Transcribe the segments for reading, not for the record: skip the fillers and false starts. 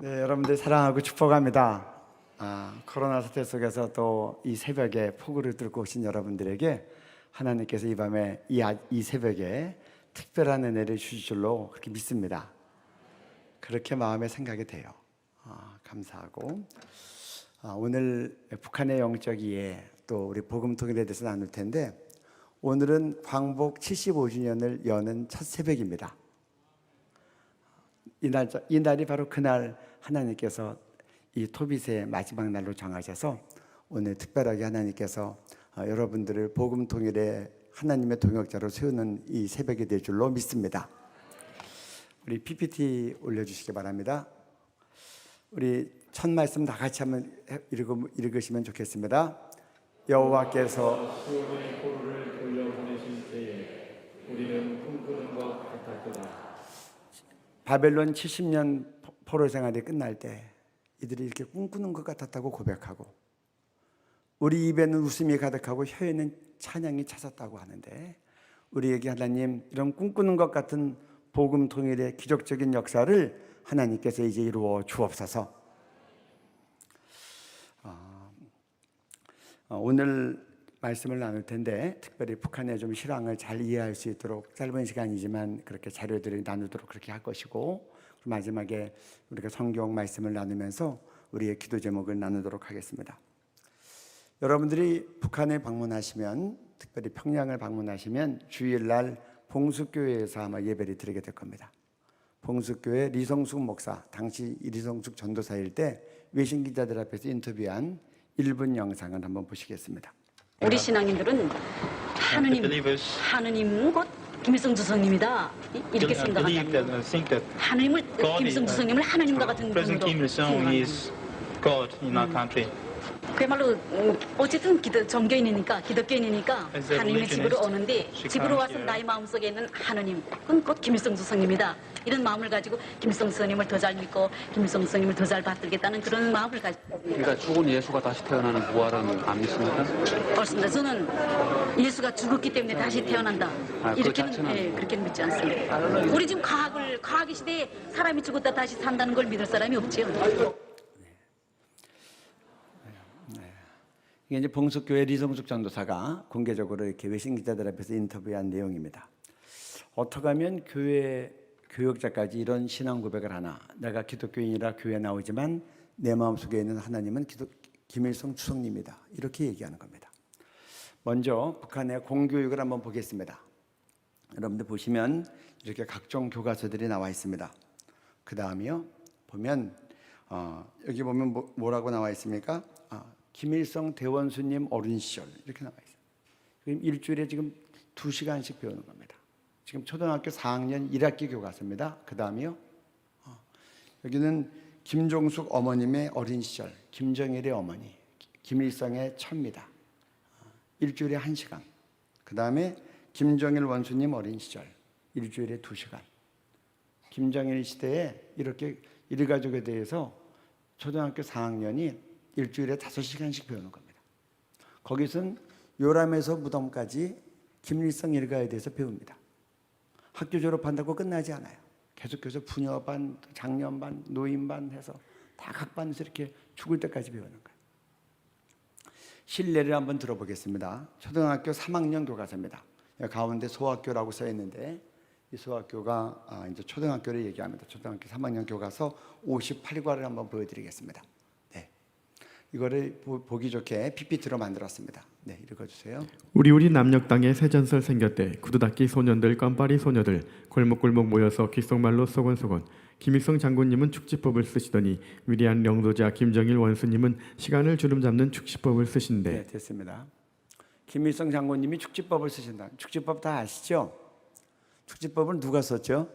네, 여러분들 사랑하고 축복합니다. 코로나 사태 속에서 또 이 새벽에 폭우를 뚫고 오신 여러분들에게 하나님께서 이 밤에 이 새벽에 특별한 은혜를 주실 줄로 그렇게 믿습니다. 그렇게 마음에 생각이 돼요. 감사하고 오늘 북한의 영적 이해 또 우리 복음 통일에 대해서 나눌 텐데 오늘은 광복 75주년을 여는 첫 새벽입니다. 이 날이 바로 그날 하나님께서 이 토빗의 마지막 날로 정하셔서 오늘 특별하게 하나님께서 여러분들을 복음 통일의 하나님의 동역자로 세우는 이 새벽이 될 줄로 믿습니다. 우리 PPT 올려주시기 바랍니다. 우리 첫 말씀 다 같이 한번 읽으시면 좋겠습니다. 여호와께서 시온의 포로를 돌려보내실 때에 우리는 꿈꾸는 것 같았도다. 바벨론 70년 포로 생활이 끝날 때 이들이 이렇게 꿈꾸는 것 같았다고 고백하고 우리 입에는 웃음이 가득하고 혀에는 찬양이 차섰다고 하는데 우리에게 하나님 이런 꿈꾸는 것 같은 복음 통일의 기적적인 역사를 하나님께서 이제 이루어 주옵소서. 오늘 말씀을 나눌 텐데 특별히 북한의 좀 실황을 잘 이해할 수 있도록 짧은 시간이지만 그렇게 자료들을 나누도록 그렇게 할 것이고 마지막에 우리가 성경 말씀을 나누면서 우리의 기도 제목을 나누도록 하겠습니다. 여러분들이 북한에 방문하시면 특별히 평양을 방문하시면 주일날 봉숙교회에서 아마 예배를 드리게 될 겁니다. 봉숙교회 리성숙 목사 당시 리성숙 전도사일 때 외신 기자들 앞에서 인터뷰한 1분 영상을 한번 보시겠습니다. 우리 신앙인들은 하느님 곧 김일성 주석님이다 이렇게 생각한다. 하느님을 김일성 주석님을 하느님과 같은 분으로 그야말로 어쨌든 정교인이니까 기독교인이니까 하느님의 집으로 오는데 집으로 와서 나의 마음속에 있는 하느님 그건 곧 김일성 주석님이다 이런 마음을 가지고 김일성 주석님을 더 잘 믿고 김일성 주석님을 더 잘 받들겠다는 그런 마음을 가지고 그러니까 죽은 예수가 다시 태어나는 부활은 안 믿습니까? 그렇습니다. 저는 예수가 죽었기 때문에 다시 태어난다 이렇게는 그렇게는 믿지 않습니다. 우리 지금 과학의 시대에 사람이 죽었다 다시 산다는 걸 믿을 사람이 없죠. 이게 이제 봉숙교회 리성숙 전도사가 공개적으로 이렇게 외신 기자들 앞에서 인터뷰한 내용입니다. 어떻게 하면 교회 교역자까지 이런 신앙 고백을 하나? 내가 기독교인이라 교회에 나오지만 내 마음속에 있는 하나님은 김일성 주석님이다. 이렇게 얘기하는 겁니다. 먼저 북한의 공교육을 한번 보겠습니다. 여러분들 보시면 이렇게 각종 교과서들이 나와 있습니다. 그 다음이요 보면 여기 보면 뭐라고 나와 있습니까? 김일성 대원수님 어린 시절 이렇게 나와 있어요. 지금 일주일에 지금 2시간씩 배우는 겁니다. 지금 초등학교 4학년 1학기 교과서입니다. 그 다음이요. 여기는 김종숙 어머님의 어린 시절, 김정일의 어머니, 김일성의 처입니다. 일주일에 1시간. 그 다음에 김정일 원수님 어린 시절, 일주일에 2시간. 김정일 시대에 이렇게 일가족에 대해서 초등학교 4학년이 일주일에 5시간씩 배우는 겁니다. 거기서는 요람에서 무덤까지 김일성 일가에 대해서 배웁니다. 학교 졸업한다고 끝나지 않아요. 계속해서 부녀반, 장년반, 노인반 해서 다 각 반에서 이렇게 죽을 때까지 배우는 거예요. 실례를 한번 들어보겠습니다. 초등학교 3학년 교과서입니다. 가운데 소학교라고 써 있는데 이 소학교가 이제 초등학교를 얘기합니다. 초등학교 3학년 교과서 58과를 한번 보여드리겠습니다. 이거를 보기 좋게 PPT로 만들었습니다. 네, 읽어주세요. 우리 남녘 땅에 새전설 생겼대. 구두닦이 소년들 껌빠리 소녀들 골목골목 모여서 귓속말로 소곤소곤. 김일성 장군님은 축지법을 쓰시더니 위대한 영도자 김정일 원수님은 시간을 주름잡는 축지법을 쓰신대. 네, 됐습니다. 김일성 장군님이 축지법을 쓰신다. 축지법 다 아시죠? 축지법을 누가 썼죠?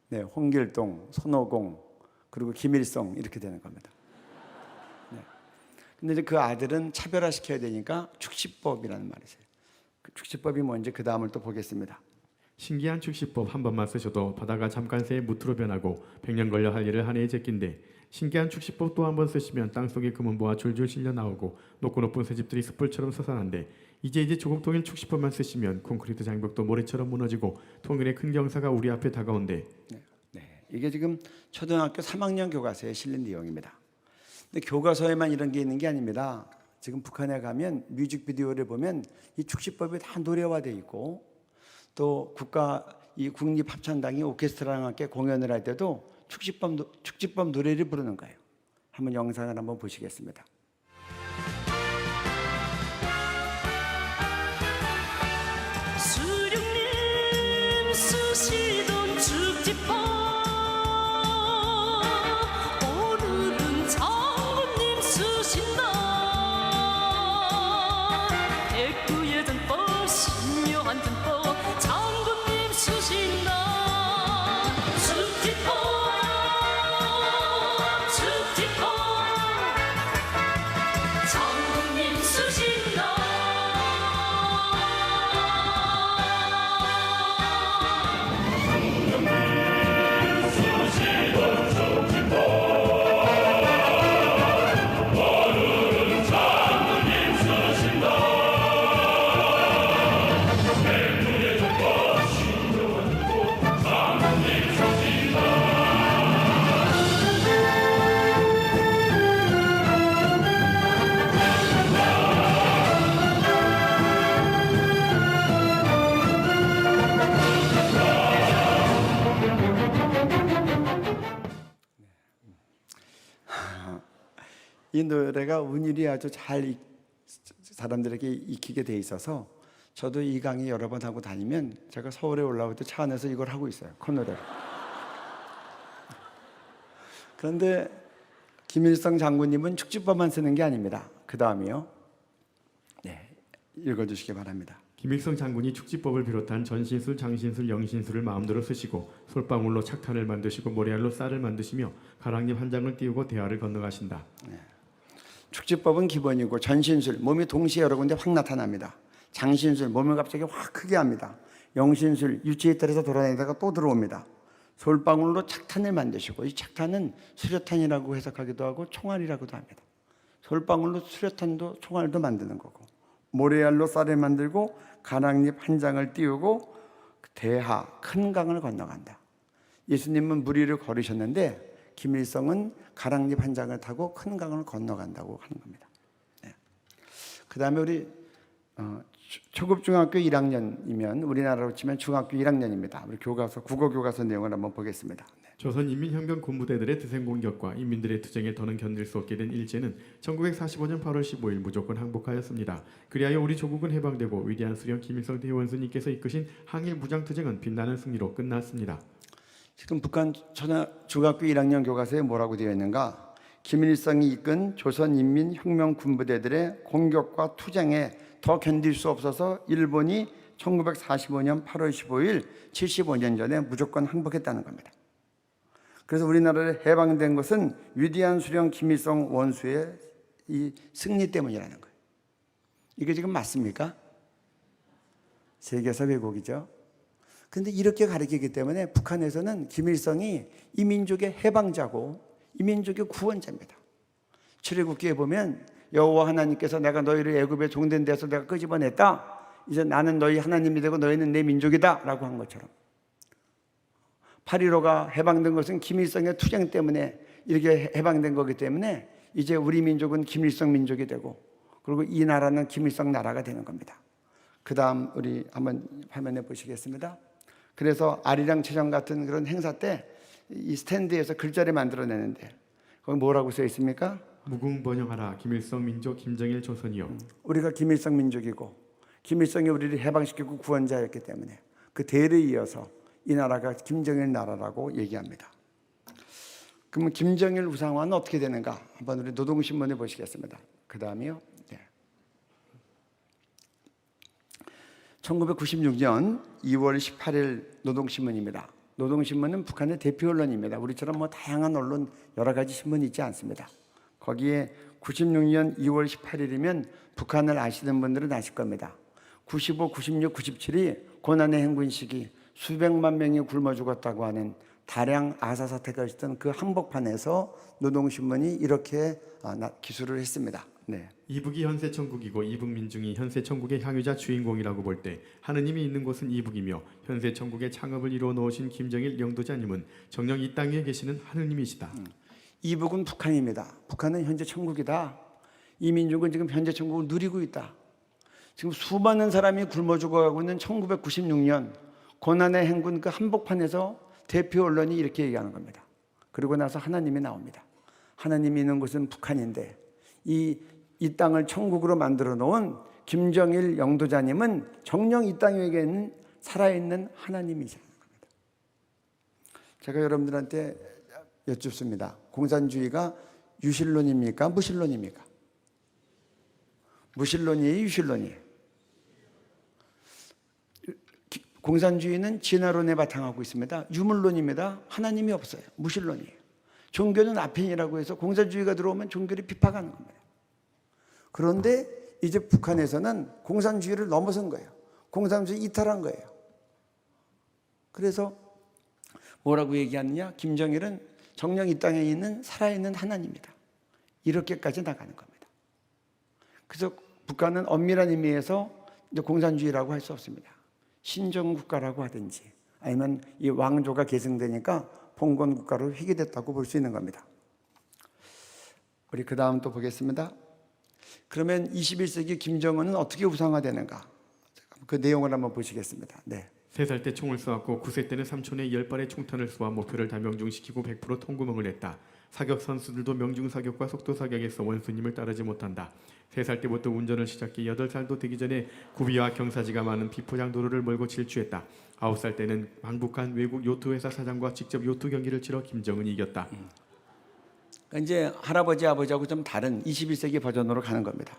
네, 홍길동, 손오공 그리고 김일성 이렇게 되는 겁니다. 근데 이제 그 아들은 차별화시켜야 되니까 축지법이라는 말이 있어요. 그 축지법이 뭔지 그 다음을 또 보겠습니다. 신기한 축지법 한 번만 쓰셔도 바다가 잠깐 새에 무트로 변하고 100년 걸려 할 일을 한 해에 제낀데 신기한 축지법 또 한 번 쓰시면 땅속에 금은보화 줄줄 실려 나오고 높고 높은 새집들이 숯불처럼 솟아난데 이제 조국 통일 축지법만 쓰시면 콘크리트 장벽도 모래처럼 무너지고 통일의 큰 경사가 우리 앞에 다가온대. 네. 이게 지금 초등학교 3학년 교과서에 실린 내용입니다. 근데 교과서에만 이런 게 있는 게 아닙니다. 지금 북한에 가면 뮤직비디오를 보면 이 축지법이 다 노래화되어 있고, 또 국립합창단이 오케스트라랑 함께 공연을 할 때도 축지법 노래를 부르는 거예요. 한번 영상을 한번 보시겠습니다. 수령님 쓰시던 축지법 오늘은 장군님 쓰신다. 백두의 전법 신묘한 전법 장군님 쓰신다. 축지법 장군님 쓰신다. 이 노래가 운율이 아주 잘 사람들에게 익히게 돼 있어서 저도 이 강의 여러 번 하고 다니면 제가 서울에 올라올 때 차 안에서 이걸 하고 있어요. 콧노래를. 그런데 김일성 장군님은 축지법만 쓰는 게 아닙니다. 그 다음이요. 네, 읽어주시기 바랍니다. 김일성 장군이 축지법을 비롯한 전신술, 장신술, 영신술을 마음대로 쓰시고 솔방울로 착탄을 만드시고 모래알로 쌀을 만드시며 가랑잎 한 장을 띄우고 대화를 건너가신다. 축지법은 기본이고, 전신술 몸이 동시에 여러 군데 확 나타납니다. 장신술 몸을 갑자기 확 크게 합니다. 영신술 유치에 따라서 돌아다니다가 또 들어옵니다. 솔방울로 착탄을 만드시고, 이 착탄은 수류탄이라고 해석하기도 하고 총알이라고도 합니다. 솔방울로 수류탄도 총알도 만드는 거고, 모래알로 쌀을 만들고 가랑잎 한 장을 띄우고 대하 큰 강을 건너간다. 예수님은 무리를 걸으셨는데 김일성은 가랑잎 한 장을 타고 큰 강을 건너간다고 하는 겁니다. 네. 그 다음에 우리 초급 중학교 1학년이면 우리나라로 치면 중학교 1학년입니다. 우리 교과서 국어 교과서 내용을 한번 보겠습니다. 네. 조선인민혁명 군부대들의 드생 공격과 인민들의 투쟁에 더는 견딜 수 없게 된 일제는 1945년 8월 15일 무조건 항복하였습니다. 그리하여 우리 조국은 해방되고 위대한 수령 김일성 대원수님께서 이끄신 항일 무장투쟁은 빛나는 승리로 끝났습니다. 지금 북한 중학교 1학년 교과서에 뭐라고 되어 있는가? 김일성이 이끈 조선인민혁명군부대들의 공격과 투쟁에 더 견딜 수 없어서 일본이 1945년 8월 15일 75년 전에 무조건 항복했다는 겁니다. 그래서 우리나라를 해방된 것은 위대한 수령 김일성 원수의 이 승리 때문이라는 거예요. 이게 지금 맞습니까? 세계사 왜곡이죠. 그런데 이렇게 가르치기 때문에 북한에서는 김일성이 이 민족의 해방자고 이 민족의 구원자입니다. 출애굽기에 보면 여호와 하나님께서 내가 너희를 애굽의 종된 데서 내가 끄집어냈다. 이제 나는 너희 하나님이 되고 너희는 내 민족이다 라고 한 것처럼 8.15가 해방된 것은 김일성의 투쟁 때문에 이렇게 해방된 거기 때문에 이제 우리 민족은 김일성 민족이 되고, 그리고 이 나라는 김일성 나라가 되는 겁니다. 그 다음 우리 한번 화면에 보시겠습니다. 그래서 아리랑 체전 같은 그런 행사 때 이 스탠드에서 글자를 만들어내는데 거기 뭐라고 써 있습니까? 무궁번영하라 김일성 민족 김정일 조선이요. 우리가 김일성 민족이고 김일성이 우리를 해방시키고 구원자였기 때문에 그 대를 이어서 이 나라가 김정일 나라라고 얘기합니다. 그러면 김정일 우상화는 어떻게 되는가? 한번 우리 노동신문에 보시겠습니다. 그 다음이요. 네. 1996년 2월 18일 노동신문입니다. 노동신문은 북한의 대표 언론입니다. 우리처럼 뭐 다양한 언론 여러 가지 신문이 있지 않습니다. 거기에 96년 2월 18일이면 북한을 아시는 분들은 아실 겁니다. 95, 96, 97이 고난의 행군 시기 수백만 명이 굶어 죽었다고 하는 다량 아사 사태가 있었던 그 한복판에서 노동신문이 이렇게 기술을 했습니다. 네. 이북이 현세 천국이고 이북 민중이 현세 천국의 향유자 주인공이라고 볼 때 하느님이 있는 곳은 이북이며 현세 천국의 창업을 이루어 놓으신 김정일 영도자님은 정녕 이 땅 위에 계시는 하느님이시다. 이북은 북한입니다. 북한은 현재 천국이다. 이 민족은 지금 현재 천국을 누리고 있다. 지금 수많은 사람이 굶어 죽어가고 있는 1996년 고난의 행군 그 한복판에서 대표 언론이 이렇게 얘기하는 겁니다. 그리고 나서 하나님이 나옵니다. 하나님이 있는 곳은 북한인데 이 땅을 천국으로 만들어 놓은 김정일 영도자님은 정녕 이 땅 위에 있는 살아있는 하나님이시라는 겁니다. 제가 여러분들한테 여쭙습니다. 공산주의가 유실론입니까? 무실론입니까? 무실론이에요? 유실론이에요? 공산주의는 진화론에 바탕하고 있습니다. 유물론입니다. 하나님이 없어요. 무실론이에요. 종교는 아편이라고 해서 공산주의가 들어오면 종교를 비판하는 겁니다. 그런데 이제 북한에서는 공산주의를 넘어선 거예요. 공산주의 이탈한 거예요. 그래서 뭐라고 얘기하느냐? 김정일은 정녕 이 땅에 있는 살아있는 하나님이다. 이렇게까지 나가는 겁니다. 그래서 북한은 엄밀한 의미에서 이제 공산주의라고 할 수 없습니다. 신정국가라고 하든지 아니면 이 왕조가 계승되니까 봉건국가로 회귀됐다고 볼 수 있는 겁니다. 우리 그 다음 또 보겠습니다. 그러면 21세기 김정은은 어떻게 우상화되는가? 그 내용을 한번 보시겠습니다. 네. 3살 때 총을 쏘았고 9세 때는 삼촌에 10발의 총탄을 쏘아 목표를 다 명중시키고 100% 통구멍을 냈다. 사격 선수들도 명중 사격과 속도 사격에서 원수님을 따르지 못한다. 3살 때부터 운전을 시작해 8살도 되기 전에 구비와 경사지가 많은 비포장 도로를 몰고 질주했다. 9살 때는 방북한 외국 요트 회사 사장과 직접 요트 경기를 치러 김정은이 이겼다. 그러니까 이제 할아버지 아버지하고 좀 다른 21세기 버전으로 가는 겁니다.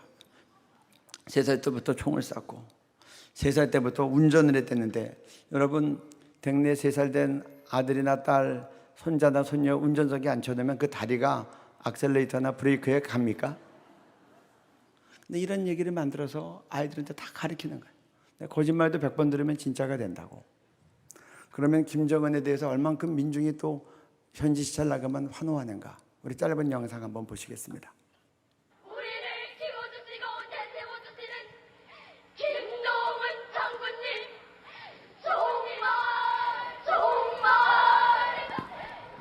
3살 때부터 총을 쐈고 3살 때부터 운전을 했댔는데 여러분 댁내 3살 된 아들이나 딸, 손자나 손녀 운전석에 앉혀놓으면 그 다리가 악셀레이터나 브레이크에 갑니까? 근데 이런 얘기를 만들어서 아이들한테 다 가르치는 거예요. 거짓말도 100번 들으면 진짜가 된다고. 그러면 김정은에 대해서 얼만큼 민중이 또 현지 시찰 나가면 환호하는가? 우리 짧은 영상 한번 보시겠습니다. 우리를 키워주시고 내세워주시는 김동은 장군님 정말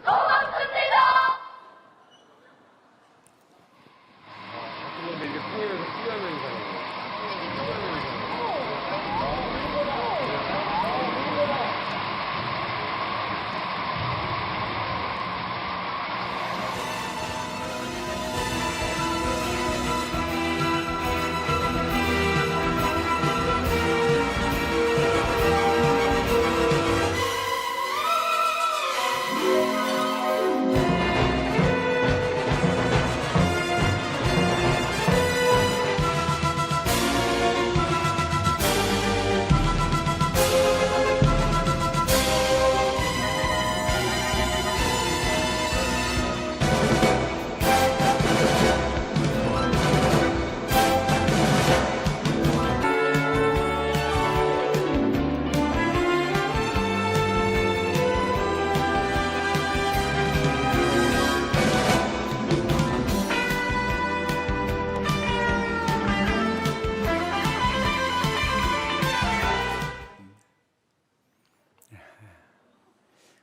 고맙습니다.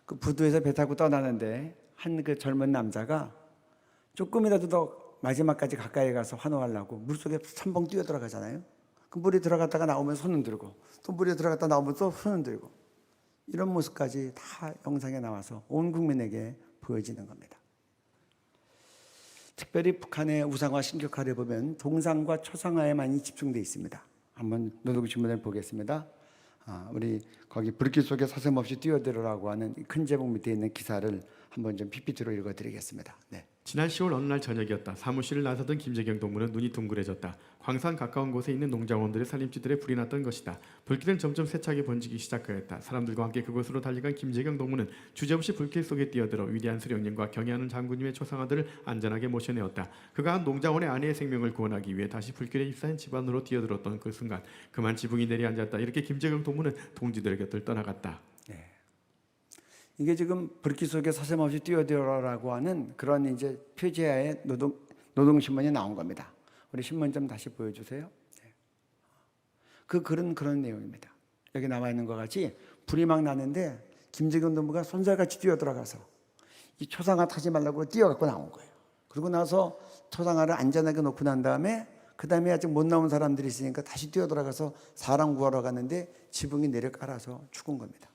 그 부두에서 배 타고 떠나는데 한 그 젊은 남자가 조금이라도 더 마지막까지 가까이 가서 환호하려고 물속에 삼봉 뛰어 들어가잖아요. 그 물에 들어갔다가 나오면 손은 들고 또 물에 들어갔다 나오면 또 손은 들고 이런 모습까지 다 영상에 나와서 온 국민에게 보여지는 겁니다. 특별히 북한의 우상화 신격화를 보면 동상과 초상화에 많이 집중되어 있습니다. 한번 노동신문을 보겠습니다. 우리 거기 불길 속에 서슴없이 뛰어들으라고 하는 큰 제목 밑에 있는 기사를 한번 좀 PPT로 읽어드리겠습니다. 네. 지난 10월 어느 날 저녁이었다. 사무실을 나서던 김재경 동무는 눈이 둥그레졌다. 광산 가까운 곳에 있는 농장원들의 살림지들에 불이 났던 것이다. 불길은 점점 세차게 번지기 시작하였다. 사람들과 함께 그곳으로 달려간 김재경 동무는 주저없이 불길 속에 뛰어들어 위대한 수령님과 경애하는 장군님의 초상화들을 안전하게 모셔내었다. 그가 한 농장원의 아내의 생명을 구원하기 위해 다시 불길에 휩싸인 집안으로 뛰어들었던 그 순간 그만 지붕이 내려앉았다. 이렇게 김재경 동무는 동지들의 곁을 떠나갔다. 이게 지금 불길 속에 서슴없이 뛰어들어라고 하는 그런 이제 표지하에 노동신문이 나온 겁니다. 우리 신문 좀 다시 보여주세요. 네. 그 글은 그런 내용입니다. 여기 나와 있는 것 같이 불이 막 나는데 김정은 동무가 손살같이 뛰어들어가서 이 초상화 타지 말라고 뛰어갖고 나온 거예요. 그리고 나서 초상화를 안전하게 놓고 난 다음에 그 다음에 아직 못 나온 사람들이 있으니까 다시 뛰어들어가서 사람 구하러 갔는데 지붕이 내려 깔아서 죽은 겁니다.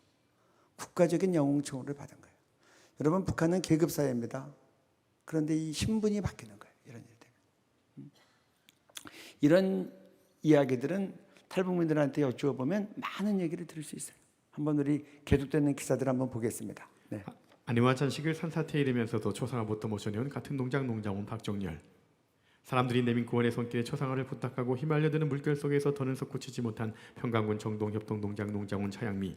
국가적인 영웅청을 받은 거예요. 여러분, 북한은 계급사회입니다. 그런데 이 신분이 바뀌는 거예요. 이런 일 때문에. 이런 이야기들은 탈북민들한테 여쭈어보면 많은 얘기를 들을 수 있어요. 한번 우리 계속되는 기사들 한번 보겠습니다. 네. 아내와 자식을 산사태에 이르면서도 초상화부터 모셔내온 같은 농장원 박종렬. 사람들이 내민 구원의 손길에 초상화를 부탁하고 휘말려드는 물결 속에서 더는 솟구치지 못한 평강군 정동협동 농장원 차양미.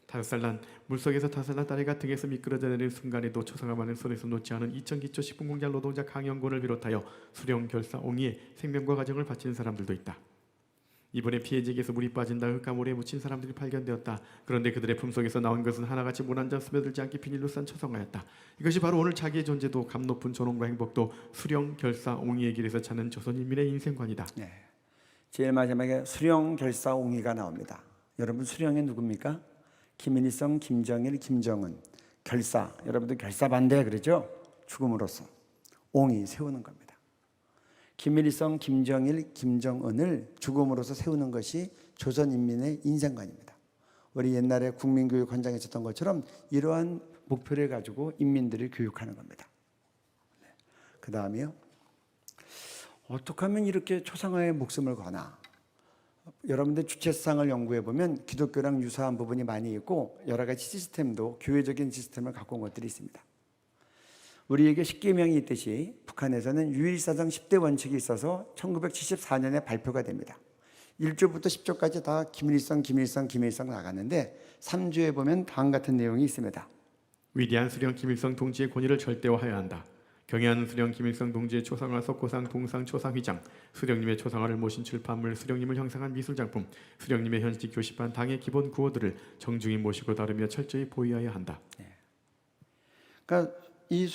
5살 난 물속에서 5살 난 딸애가 등에서 미끄러져 내리는 순간에도 초상화만을 손에서 놓지 않은 이천기초 식품공장 노동자 강영곤을 비롯하여 수령, 결사, 옹이에 생명과 가정을 바치는 사람들도 있다. 이번에 피해지기에서 물이 빠진다 흙가물에 묻힌 사람들이 발견되었다. 그런데 그들의 품속에서 나온 것은 하나같이 물 한 잔 스며들지 않게 비닐로 싼 초상화였다. 이것이 바로 오늘 자기의 존재도 감 높은 존엄과 행복도 수령, 결사, 옹이의 길에서 찾는 조선인민의 인생관이다. 네. 제일 마지막에 수령, 결사, 옹이가 나옵니다. 여러분, 수령이 누굽니까? 김일성, 김정일, 김정은. 결사, 여러분들 결사 반대 그러죠? 죽음으로써. 옹이, 세우는 겁니다. 김일성, 김정일, 김정은을 죽음으로써 세우는 것이 조선인민의 인생관입니다. 우리 옛날에 국민교육헌장에 있었던 것처럼 이러한 목표를 가지고 인민들을 교육하는 겁니다. 네. 그 다음에요. 어떻게 하면 이렇게 초상화에 목숨을 거나. 여러분들 주체상을 연구해 보면 기독교랑 유사한 부분이 많이 있고 여러 가지 시스템도 교회적인 시스템을 갖고 온 것들이 있습니다. 우리에게 십계명이 있듯이 북한에서는 유일사정 10대 원칙이 있어서 1974년에 발표가 됩니다. 1조부터 10조까지 다 김일성 나가는데 3조에 보면 다음 같은 내용이 있습니다. 위대한 수령 김일성 동지의 권위를 절대화해야 한다. 경애하는 수령 김일성 동지의 초상화 석고상 동상 초상휘장, 수령님의 초상화를 모신 출판물, 수령님을 형상한 미술작품, 수령님의 현직 교시판 당의 기본 구호들을 정중히 모시고 다루며 철저히 보유해야 한다. 그러니까 이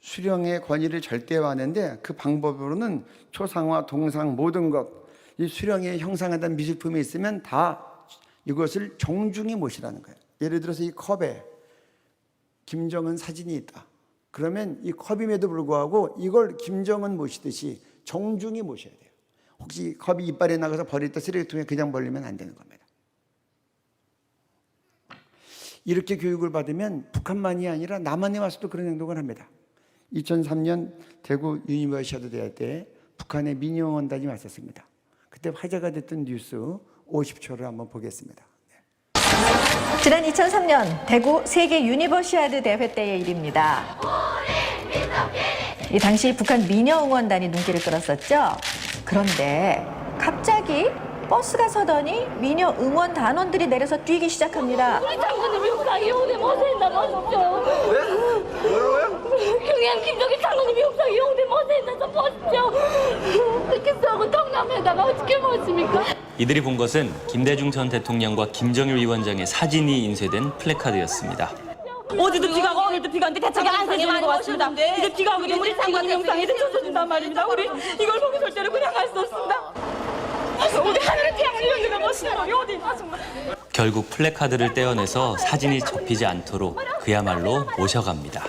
수령의 권위를 절대화하는데 그 방법으로는 초상화, 동상 모든 것, 이 수령에 형상하던 미술품이 있으면 다 이것을 정중히 모시라는 거예요. 예를 들어서 이 컵에 김정은 사진이 있다. 그러면 이 컵임에도 불구하고 이걸 김정은 모시듯이 정중히 모셔야 돼요. 혹시 컵이 이빨에 나가서 버릴 때 쓰레기통에 그냥 버리면 안 되는 겁니다. 이렇게 교육을 받으면 북한만이 아니라 남한에 와서도 그런 행동을 합니다. 2003년 대구 유니버시아드 대회 때 북한의 민영원단이 왔었습니다. 그때 화제가 됐던 뉴스 50초를 한번 보겠습니다. 지난 2003년 대구 세계 유니버시아드 대회 때의 일입니다. 이 당시 북한 미녀응원단이 눈길을 끌었었죠. 그런데 갑자기 버스가 서더니 미녀 응원 단원들이 내려서 뛰기 시작합니다. 우리 장군님이 육상이 용대 못했나 보십시오. 왜? 뭐라고요? 경양 김정일 장군님이 육상이 용대 못했나 좀 보십시오. 이렇게 썩은 통남에다가 어떻게 모십니까? 이들이 본 것은 김대중 전 대통령과 김정일 위원장의 사진이 인쇄된 플래카드였습니다. 어제도 비가 오고 오늘도 비가 오는데 대책이 안 세지는 것 같습니다. 이제 비가 오게 되면 우리 장관님 영상에 젖어준단 말입니다. 우리 이걸 보고 절대로 그냥 갈 수 없습니다. 어디 하늘에 태양을 이런데가 멋있는 놈이 어디 있나 정말. 결국 플래카드를 떼어내서 사진이 접히지 않도록 그야말로 모셔갑니다.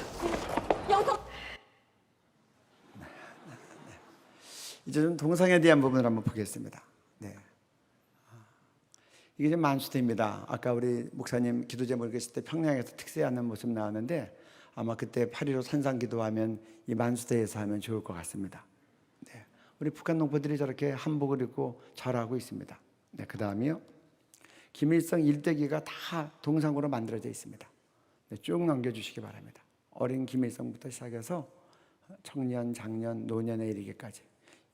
이제 좀 동상에 대한 부분을 한번 보겠습니다. 네. 이게 좀 만수대입니다. 아까 우리 목사님 기도 제목을 읽으실 때 평양에서 특세하는 모습 나왔는데 아마 그때 8.15 산상기도하면 이 만수대에서 하면 좋을 것 같습니다. 네. 우리 북한 농부들이 저렇게 한복을 입고 절하고 있습니다. 네. 그 다음이요. 김일성 일대기가 다 동상으로 만들어져 있습니다. 네. 쭉 넘겨주시기 바랍니다. 어린 김일성부터 시작해서 청년, 장년, 노년에 이르기까지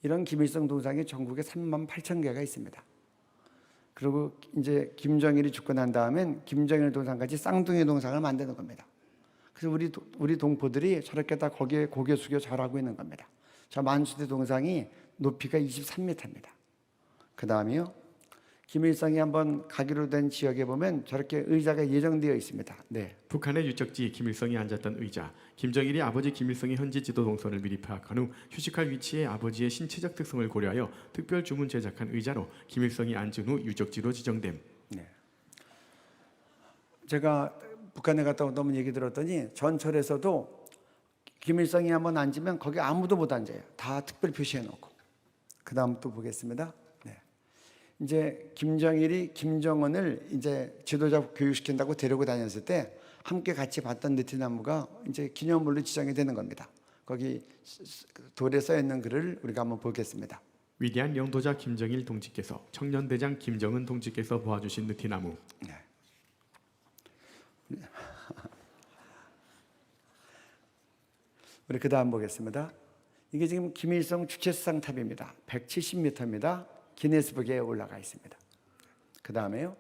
이런 김일성 동상이 전국에 38,000개가 있습니다. 그리고 이제 김정일이 죽고 난 다음엔 김정일 동상같이 쌍둥이 동상을 만드는 겁니다. 그래서 우리 동포들이 저렇게 다 거기에 고개 숙여 절하고 있는 겁니다. 저 만수대 동상이 높이가 23m입니다. 그 다음에요. 김일성이 한번 가기로 된 지역에 보면 저렇게 의자가 예정되어 있습니다. 네. 북한의 유적지 김일성이 앉았던 의자, 김정일이 아버지 김일성의 현지 지도 동선을 미리 파악한 후 휴식할 위치에 아버지의 신체적 특성을 고려하여 특별 주문 제작한 의자로 김일성이 앉은 후 유적지로 지정됨. 네. 제가 북한에 갔다 오다 보면 얘기 들었더니 전철에서도 김일성이 한번 앉으면 거기 아무도 못 앉아요. 다 특별 표시해 놓고. 그 다음 또 보겠습니다. 네. 이제 김정일이 김정은을 이제 지도자 교육시킨다고 데리고 다녔을 때 함께 같이 봤던 느티나무가 이제 기념물로 지정이 되는 겁니다. 거기 돌에 써 있는 글을 우리가 한번 보겠습니다. 위대한 영도자 김정일 동지께서 청년대장 김정은 동지께서 보아주신 느티나무. 네. 우리 그 다음 보겠습니다. 이게 지금 김일성 주체수상 탑입니다. 170m입니다. 기네스북에 올라가 있습니다. 그 다음에요.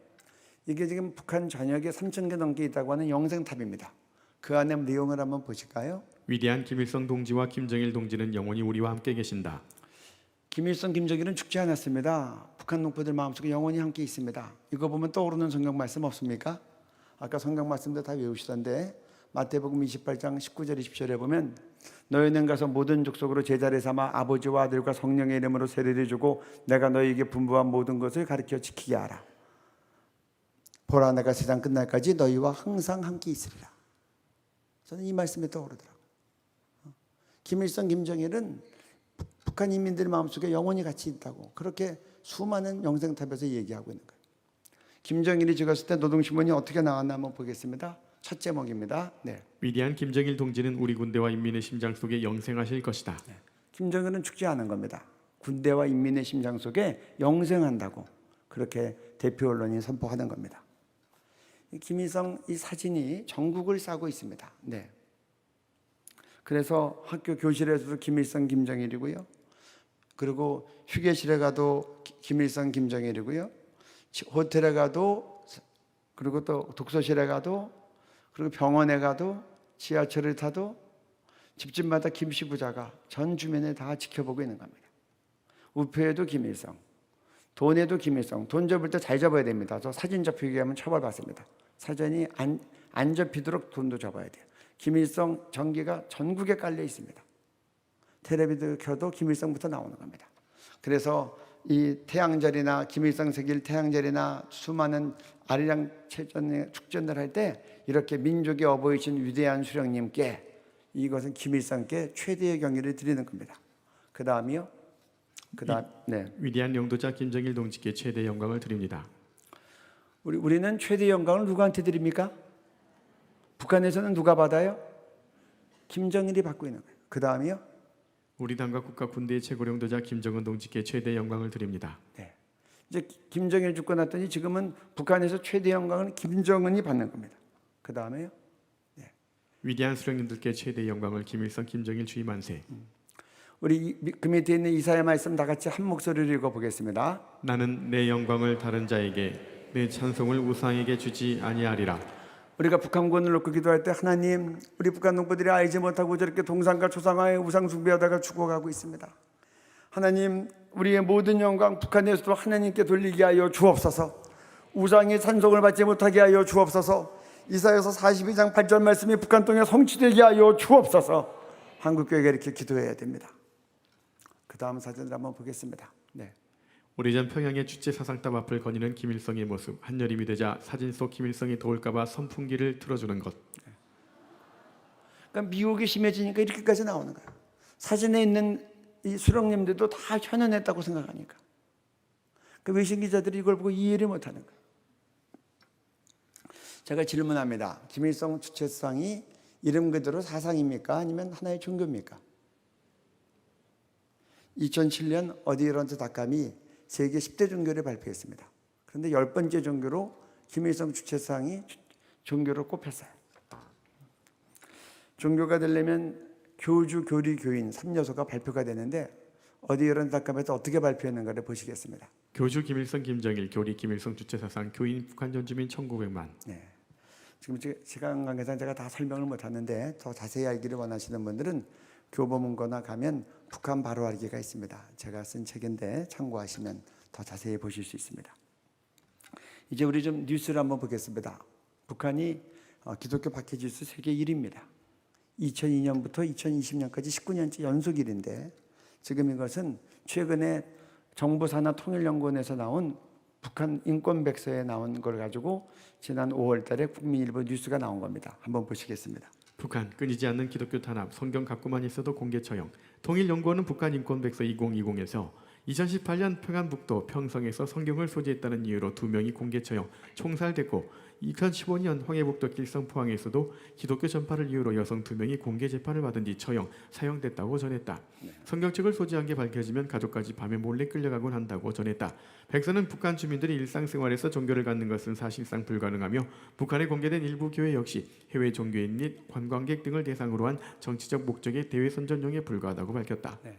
이게 지금 북한 전역에 3,000개 넘게 있다고 하는 영생탑입니다. 그 안에 내용을 한번 보실까요? 위대한 김일성 동지와 김정일 동지는 영원히 우리와 함께 계신다. 김일성, 김정일은 죽지 않았습니다. 북한 농부들 마음속에 영원히 함께 있습니다. 이거 보면 떠오르는 성경 말씀 없습니까? 아까 성경 말씀도 다 외우시던데 마태복음 28장 19절 20절에 보면 너희는 가서 모든 족속으로 제자를 삼아 아버지와 아들과 성령의 이름으로 세례를 주고 내가 너희에게 분부한 모든 것을 가르쳐 지키게 하라. 보라 내가 세상 끝날까지 너희와 항상 함께 있으리라. 저는 이 말씀이 떠오르더라고요. 김일성, 김정일은 북한 인민들의 마음속에 영원히 같이 있다고 그렇게 수많은 영생탑에서 얘기하고 있는 거예요. 김정일이 죽었을 때 노동신문이 어떻게 나왔나 한번 보겠습니다. 첫 제목입니다. 네. 위대한 김정일 동지는 우리 군대와 인민의 심장 속에 영생하실 것이다. 네. 김정일은 죽지 않은 겁니다. 군대와 인민의 심장 속에 영생한다고 그렇게 대표 언론이 선포하는 겁니다. 김일성 이 사진이 전국을 싸고 있습니다. 네. 그래서 학교 교실에서도 김일성, 김정일이고요. 그리고 휴게실에 가도 김일성, 김정일이고요. 호텔에 가도 그리고 또 독서실에 가도 그리고 병원에 가도 지하철을 타도 집집마다 김씨 부자가 전 주민을 다 지켜보고 있는 겁니다. 우표에도 김일성, 돈에도 김일성. 돈 접을 때 잘 접어야 됩니다. 저 사진 접히게 하면 처벌받습니다. 사진이 안 접히도록 돈도 접어야 돼요. 김일성 전기가 전국에 깔려 있습니다. 텔레비전 켜도 김일성부터 나오는 겁니다. 그래서 이 태양절이나 김일성 생일 태양절이나 수많은 아리랑 축전을 할 때 이렇게 민족의 어버이신 위대한 수령님께 이것은 김일성께 최대의 경의를 드리는 겁니다. 그 다음이요. 네. 위대한 영도자 김정일 동지께 최대 영광을 드립니다. 우리는 최대 영광을 누구한테 드립니까? 북한에서는 누가 받아요? 김정일이 받고 있는 거예요. 그 다음이요. 우리 당과 국가 군대의 최고 영도자 김정은 동지께 최대 영광을 드립니다. 네. 이제 김정일 죽고 났더니 지금은 북한에서 최대 영광을 김정은이 받는 겁니다. 그 다음에요. 네. 위대한 수령님들께 최대 영광을 김일성, 김정일 주의 만세. 우리 그 밑에 있는 이사야 말씀 다 같이 한 목소리로 읽어보겠습니다. 나는 내 영광을 다른 자에게 내 찬송을 우상에게 주지 아니하리라. 우리가 북한군을 놓고 기도할 때 하나님 우리 북한 농부들이 알지 못하고 저렇게 동상과 초상화에 우상 숭배하다가 죽어가고 있습니다. 하나님 우리의 모든 영광 북한에서도 하나님께 돌리게 하여 주옵소서. 우상의 찬송을 받지 못하게 하여 주옵소서. 이사야서 42장 8절 말씀이 북한 땅에 성취되게 하여 주옵소서. 한국교회가 이렇게 기도해야 됩니다. 그 다음 사진을 한번 보겠습니다. 네. 오래전 평양의 주체 사상탑 앞을 거니는 김일성의 모습. 한여름이 되자 사진 속 김일성이 더울까봐 선풍기를 틀어주는 것. 그러니까 미혹이 심해지니까 이렇게까지 나오는 거예요. 사진에 있는 이 수령님들도 다 현연했다고 생각하니까. 그 외신 기자들이 이걸 보고 이해를 못하는 거예요. 제가 질문합니다. 김일성 주체수상이 이름 그대로 사상입니까? 아니면 하나의 종교입니까? 2007년 어디런트닷컴이 세계 10대 종교를 발표했습니다. 그런데 10번째 종교로 김일성 주체수상이 종교로 꼽혔어요. 종교가 되려면 교주, 교리, 교인 3요소가 발표가 되는데 어디런트닷컴에서 어떻게 발표했는가를 보시겠습니다. 교주 김일성, 김정일, 교리 김일성 주체사상, 교인 북한 전주민 1900만. 네. 지금 시간 관계상 제가 다 설명을 못하는데 더 자세히 알기를 원하시는 분들은 교보문고나 가면 북한 바로 알기가 있습니다. 제가 쓴 책인데 참고하시면 더 자세히 보실 수 있습니다. 이제 우리 좀 뉴스를 한번 보겠습니다. 북한이 기독교 박해지수 세계 1위입니다. 2002년부터 2020년까지 19년째 연속 1위인데 지금 이것은 최근에 정부산하통일연구원에서 나온 북한 인권백서에 나온 걸 가지고 지난 5월 달에 국민일보 뉴스가 나온 겁니다. 한번 보시겠습니다. 북한 끊이지 않는 기독교 탄압, 성경 갖고만 있어도 공개 처형. 통일연구원은 북한 인권백서 2020에서 2018년 평안북도 평성에서 성경을 소지했다는 이유로 2명이 공개 처형, 총살됐고 2015년 황해북도 길성 포항에서도 기독교 전파를 이유로 여성 2명이 공개 재판을 받은 뒤 처형, 사형됐다고 전했다. 성경책을 소지한 게 밝혀지면 가족까지 밤에 몰래 끌려가곤 한다고 전했다. 백서는 북한 주민들이 일상생활에서 종교를 갖는 것은 사실상 불가능하며 북한에 공개된 일부 교회 역시 해외 종교인 및 관광객 등을 대상으로 한 정치적 목적의 대외 선전용에 불과하다고 밝혔다. 네.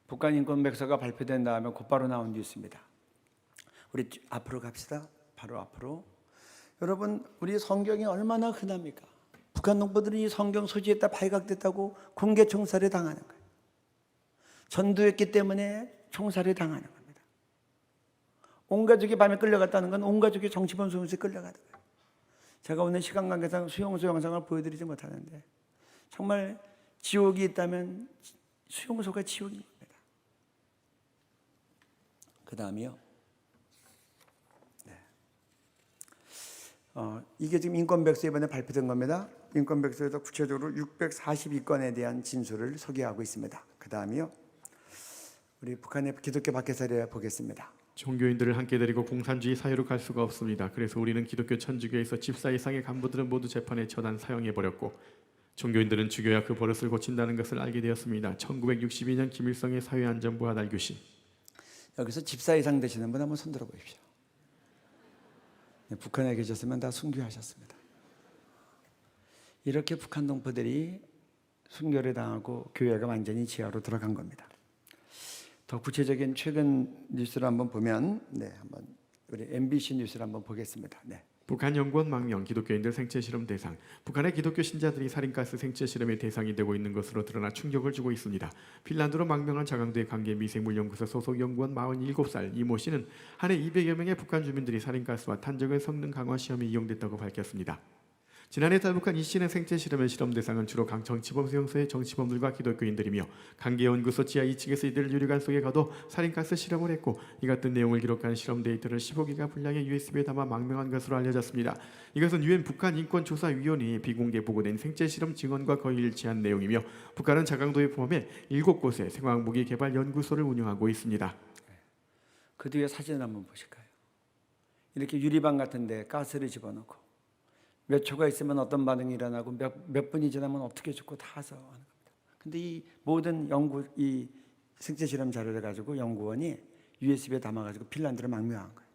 북한 인권백서가 발표된 다음에 곧바로 나온 뉴스입니다. 우리 앞으로 갑시다. 바로 앞으로. 여러분, 우리 성경이 얼마나 흔합니까? 북한 농부들이 이 성경 소지했다 발각됐다고 공개 총살을 당하는 거예요. 전도했기 때문에 총살을 당하는 겁니다. 온 가족이 밤에 끌려갔다는 건 온 가족이 정치범 소용소에 끌려가는 거예요. 제가 오늘 시간 관계상 수용소 영상을 보여드리지 못하는데 정말 지옥이 있다면 수용소가 지옥인 겁니다. 그 다음이요. 이게 지금 인권백서 이번에 발표된 겁니다. 인권백서에서 구체적으로 642건에 대한 진술을 소개하고 있습니다. 그 다음이요. 우리 북한의 기독교 박해 사례 보겠습니다. 종교인들을 함께 데리고 공산주의 사회로 갈 수가 없습니다. 그래서 우리는 기독교 천주교에서 집사 이상의 간부들은 모두 재판에 처단 사형해버렸고 종교인들은 죽여야 그 버릇을 고친다는 것을 알게 되었습니다. 1962년 김일성의 사회안전부하 달규시. 여기서 집사 이상 되시는 분 한번 손들어 보십시오. 북한에 계셨으면 다 순교하셨습니다. 이렇게 북한 동포들이 순교를 당하고 교회가 완전히 지하로 들어간 겁니다. 더 구체적인 최근 뉴스를 한번 보면, 한번 우리 MBC 뉴스를 한번 보겠습니다. 북한 연구원 망명, 기독교인들 생체 실험 대상. 북한의 기독교 신자들이 살인가스 생체 실험의 대상이 되고 있는 것으로 드러나 충격을 주고 있습니다. 핀란드로 망명한 자강도의 관계 미생물연구소 소속 연구원 47살 이모 씨는 한 해 200여 명의 북한 주민들이 살인가스와 탄저근 성능 강화 시험에 이용됐다고 밝혔습니다. 지난해 탈북한 이 씨는 생체 실험의 실험 대상은 주로 강 정치범 수용소의 정치범들과 기독교인들이며 강계연구소 지하 2층에서 이들 유리관 속에 가둬 살인가스 실험을 했고 이 같은 내용을 기록한 실험 데이터를 15기가 분량의 USB에 담아 망명한 것으로 알려졌습니다. 이것은 유엔 북한 인권조사위원회에 비공개 보고된 생체 실험 증언과 거의 일치한 내용이며 북한은 자강도에 포함해 7곳에 생화학무기 개발 연구소를 운영하고 있습니다. 그 뒤에 사진을 한번 보실까요? 이렇게 유리방 같은 데 가스를 집어넣고 몇 초가 있으면 어떤 반응이 일어나고 몇 분이 지나면 어떻게 죽고 다 해서 하는 겁니다. 근데 이 모든 이 생체 실험 자료를 가지고 연구원이 USB에 담아가지고 핀란드를 망명한 거예요.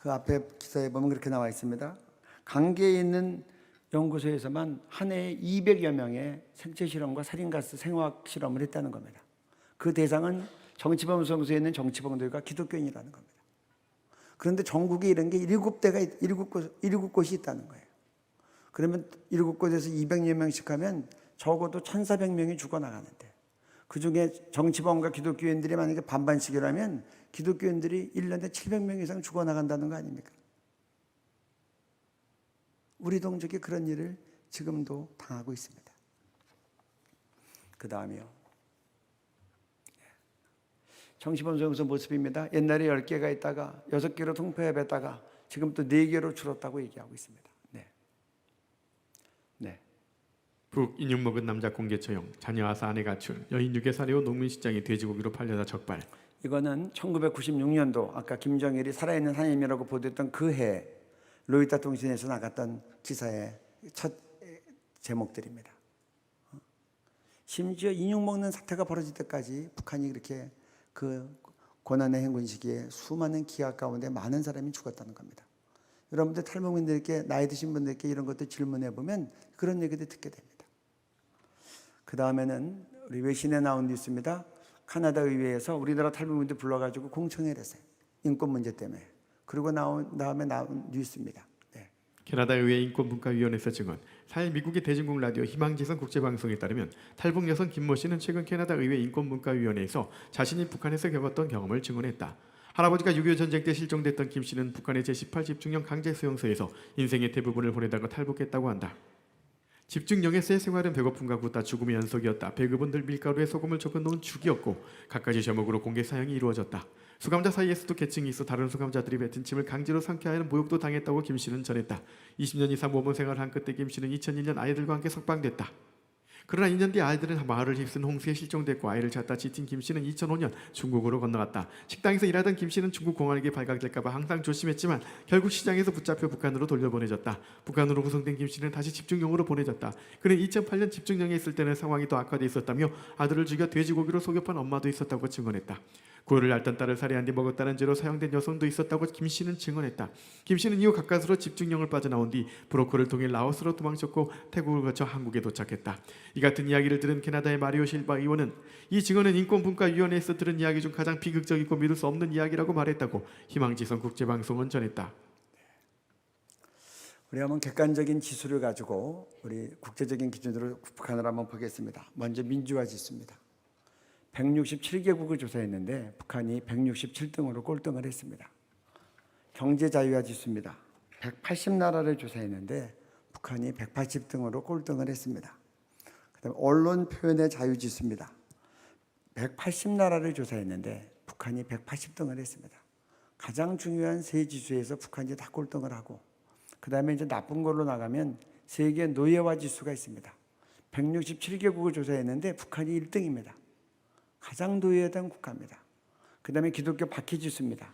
그 앞에 기사에 보면 그렇게 나와 있습니다. 강계에 있는 연구소에서만 한 해에 200여 명의 생체 실험과 살인가스 생화학 실험을 했다는 겁니다. 그 대상은 정치범 수용소에 있는 정치범들과 기독교인이라는 겁니다. 그런데 전국에 이런 게 7곳이 있다는 거예요. 그러면 7곳에서 200여 명씩 하면 적어도 1,400명이 죽어나가는데 그중에 정치범과 기독교인들이 만약에 반반씩이라면 기독교인들이 1년에 700명 이상 죽어나간다는 거 아닙니까? 우리 동족이 그런 일을 지금도 당하고 있습니다. 그 다음이요. 정치범 수용소 모습입니다. 옛날에 10개가 있다가 6개로 통폐합했다가 지금 또 4개로 줄었다고 얘기하고 있습니다. 북 인육 먹은 남자 공개 처형, 자녀 아사 아내 가출, 여인 유괴 사례 후 농민시장이 돼지고기로 팔려다 적발. 이거는 1996년도 아까 김정일이 살아있는 하나님이라고 보도했던 그 해 로이터 통신에서 나갔던 기사의 첫 제목들입니다. 심지어 인육 먹는 사태가 벌어질 때까지 북한이 그렇게 그 고난의 행군 시기에 수많은 기아 가운데 많은 사람이 죽었다는 겁니다. 여러분들 탈북민들께 나이 드신 분들께 이런 것도 질문해 보면 그런 얘기도 듣게 됩니다. 그 다음에는 우리 외신에 나온 뉴스입니다. 카나다 의회에서 우리나라 탈북민들 불러가지고 공청회를 했어요. 인권 문제 때문에. 그리고 다음에 나온 뉴스입니다. 캐나다 의회 인권분과위원회에서 증언. 4일 미국의 대중국 라디오 희망지성 국제방송에 따르면 탈북 여성 김모 씨는 최근 캐나다 의회 인권분과위원회에서 자신이 북한에서 겪었던 경험을 증언했다. 할아버지가 6.25 전쟁 때 실종됐던 김 씨는 북한의 제18 집중령 강제 수용소에서 인생의 대부분을 보내다가 탈북했다고 한다. 집중령의 새 생활은 배고픔과 굶다 죽음의 연속이었다. 배급은 늘 밀가루에 소금을 적어놓은 죽이었고 갖가지 제목으로 공개 사형이 이루어졌다. 수감자 사이에서도 계층이 있어 다른 수감자들이 뱉은 침을 강제로 삼켜야 하는 모욕도 당했다고 김 씨는 전했다. 20년 이상 모범 생활을 한 끝에 김 씨는 2001년 아이들과 함께 석방됐다. 그러나 2년 뒤 아이들은 마을을 휩쓴 홍수에 실종됐고 아이를 찾다 지친 김 씨는 2005년 중국으로 건너갔다. 식당에서 일하던 김 씨는 중국 공안에게 발각될까 봐 항상 조심했지만 결국 시장에서 붙잡혀 북한으로 돌려보내졌다. 북한으로 구성된 김 씨는 다시 집중령으로 보내졌다. 그는 2008년 집중령에 있을 때는 상황이 더 악화돼 있었다며 아들을 죽여 돼지고기로 속여판 엄마도 있었다고 증언했다. 고요를 앓던 딸을 살해한 뒤 먹었다는 죄로 사형된 여성도 있었다고 김 씨는 증언했다. 김 씨는 이후 가까스로 집중령을 빠져나온 뒤 브로커를 통해 라오스로 도망쳤고 태국을 거쳐 한국에 도착했다. 이 같은 이야기를 들은 캐나다의 마리오 실바 의원은 이 증언은 인권분과위원회에서 들은 이야기 중 가장 비극적이고 믿을 수 없는 이야기라고 말했다고 희망지성 국제방송은 전했다. 우리가 한번 객관적인 지수를 가지고 우리 국제적인 기준으로 북한을 한번 보겠습니다. 먼저 민주화 지수입니다. 167개국을 조사했는데 북한이 167등으로 꼴등을 했습니다. 경제 자유화 지수입니다. 180나라를 조사했는데 북한이 180등으로 꼴등을 했습니다. 그다음에 언론 표현의 자유 지수입니다. 180나라를 조사했는데 북한이 180등을 했습니다. 가장 중요한 세 지수에서 북한이 다 꼴등을 하고, 그다음에 이제 나쁜 걸로 나가면 세계 노예화 지수가 있습니다. 167개국을 조사했는데 북한이 1등입니다. 가장 노예된 국가입니다. 그 다음에 기독교 박해 지수입니다.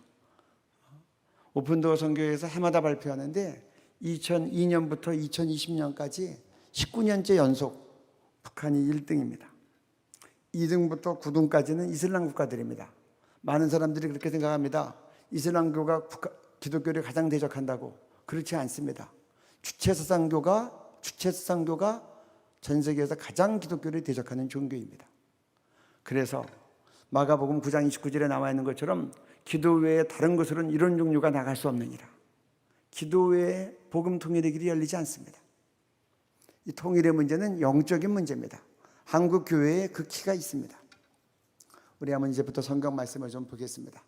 오픈도어 선교회에서 해마다 발표하는데 2002년부터 2020년까지 19년째 연속 북한이 1등입니다. 2등부터 9등까지는 이슬람 국가들입니다. 많은 사람들이 그렇게 생각합니다. 이슬람교가 기독교를 가장 대적한다고. 그렇지 않습니다. 주체사상교가 전 세계에서 가장 기독교를 대적하는 종교입니다. 그래서 마가복음 9장 29절에 나와 있는 것처럼 기도 외에 다른 것으로는 이런 종류가 나갈 수 없느니라. 기도 외에 복음 통일의 길이 열리지 않습니다. 이 통일의 문제는 영적인 문제입니다. 한국 교회에 그 키가 있습니다. 우리 한번 이제부터 성경 말씀을 좀 보겠습니다.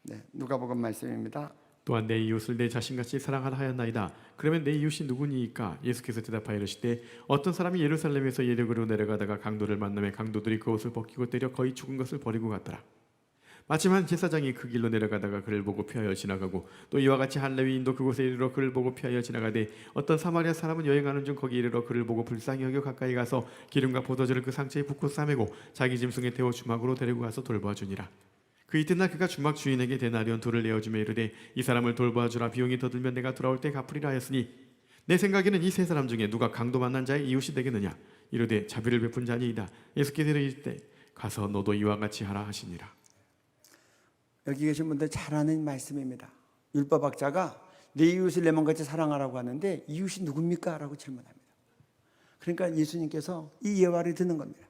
네, 누가복음 말씀입니다. 또한 내 이웃을 내 자신같이 사랑하라 하였나이다. 그러면 내 이웃이 누구니이까? 예수께서 대답하여 이르시되 어떤 사람이 예루살렘에서 예리고로 내려가다가 강도를 만나매 강도들이 그 옷을 벗기고 때려 거의 죽은 것을 버리고 갔더라. 마침 한 제사장이 그 길로 내려가다가 그를 보고 피하여 지나가고 또 이와 같이 한 레위인도 그곳에 이르러 그를 보고 피하여 지나가되 어떤 사마리아 사람은 여행하는 중 거기 이르러 그를 보고 불쌍히 여겨 가까이 가서 기름과 포도주를 그 상처에 붓고 싸매고 자기 짐승에 태워 주막으로 데리고 가서 돌보아주니라. 그 이튿날 그가 주막 주인에게 데나리온 2를 내어주며 이르되 이 사람을 돌보아주라. 비용이 더 들면 내가 돌아올 때 갚으리라 하였으니 내 생각에는 이 세 사람 중에 누가 강도 만난 자의 이웃이 되겠느냐. 이르되 자비를 베푼 자니이다. 예수께서 이르시되 가서 너도 이와 같이 하라 하시니라. 여기 계신 분들 잘 아는 말씀입니다. 율법학자가 내 이웃을 내 몸같이 사랑하라고 하는데 이웃이 누굽니까? 라고 질문합니다. 그러니까 예수님께서 이 예화를 듣는 겁니다.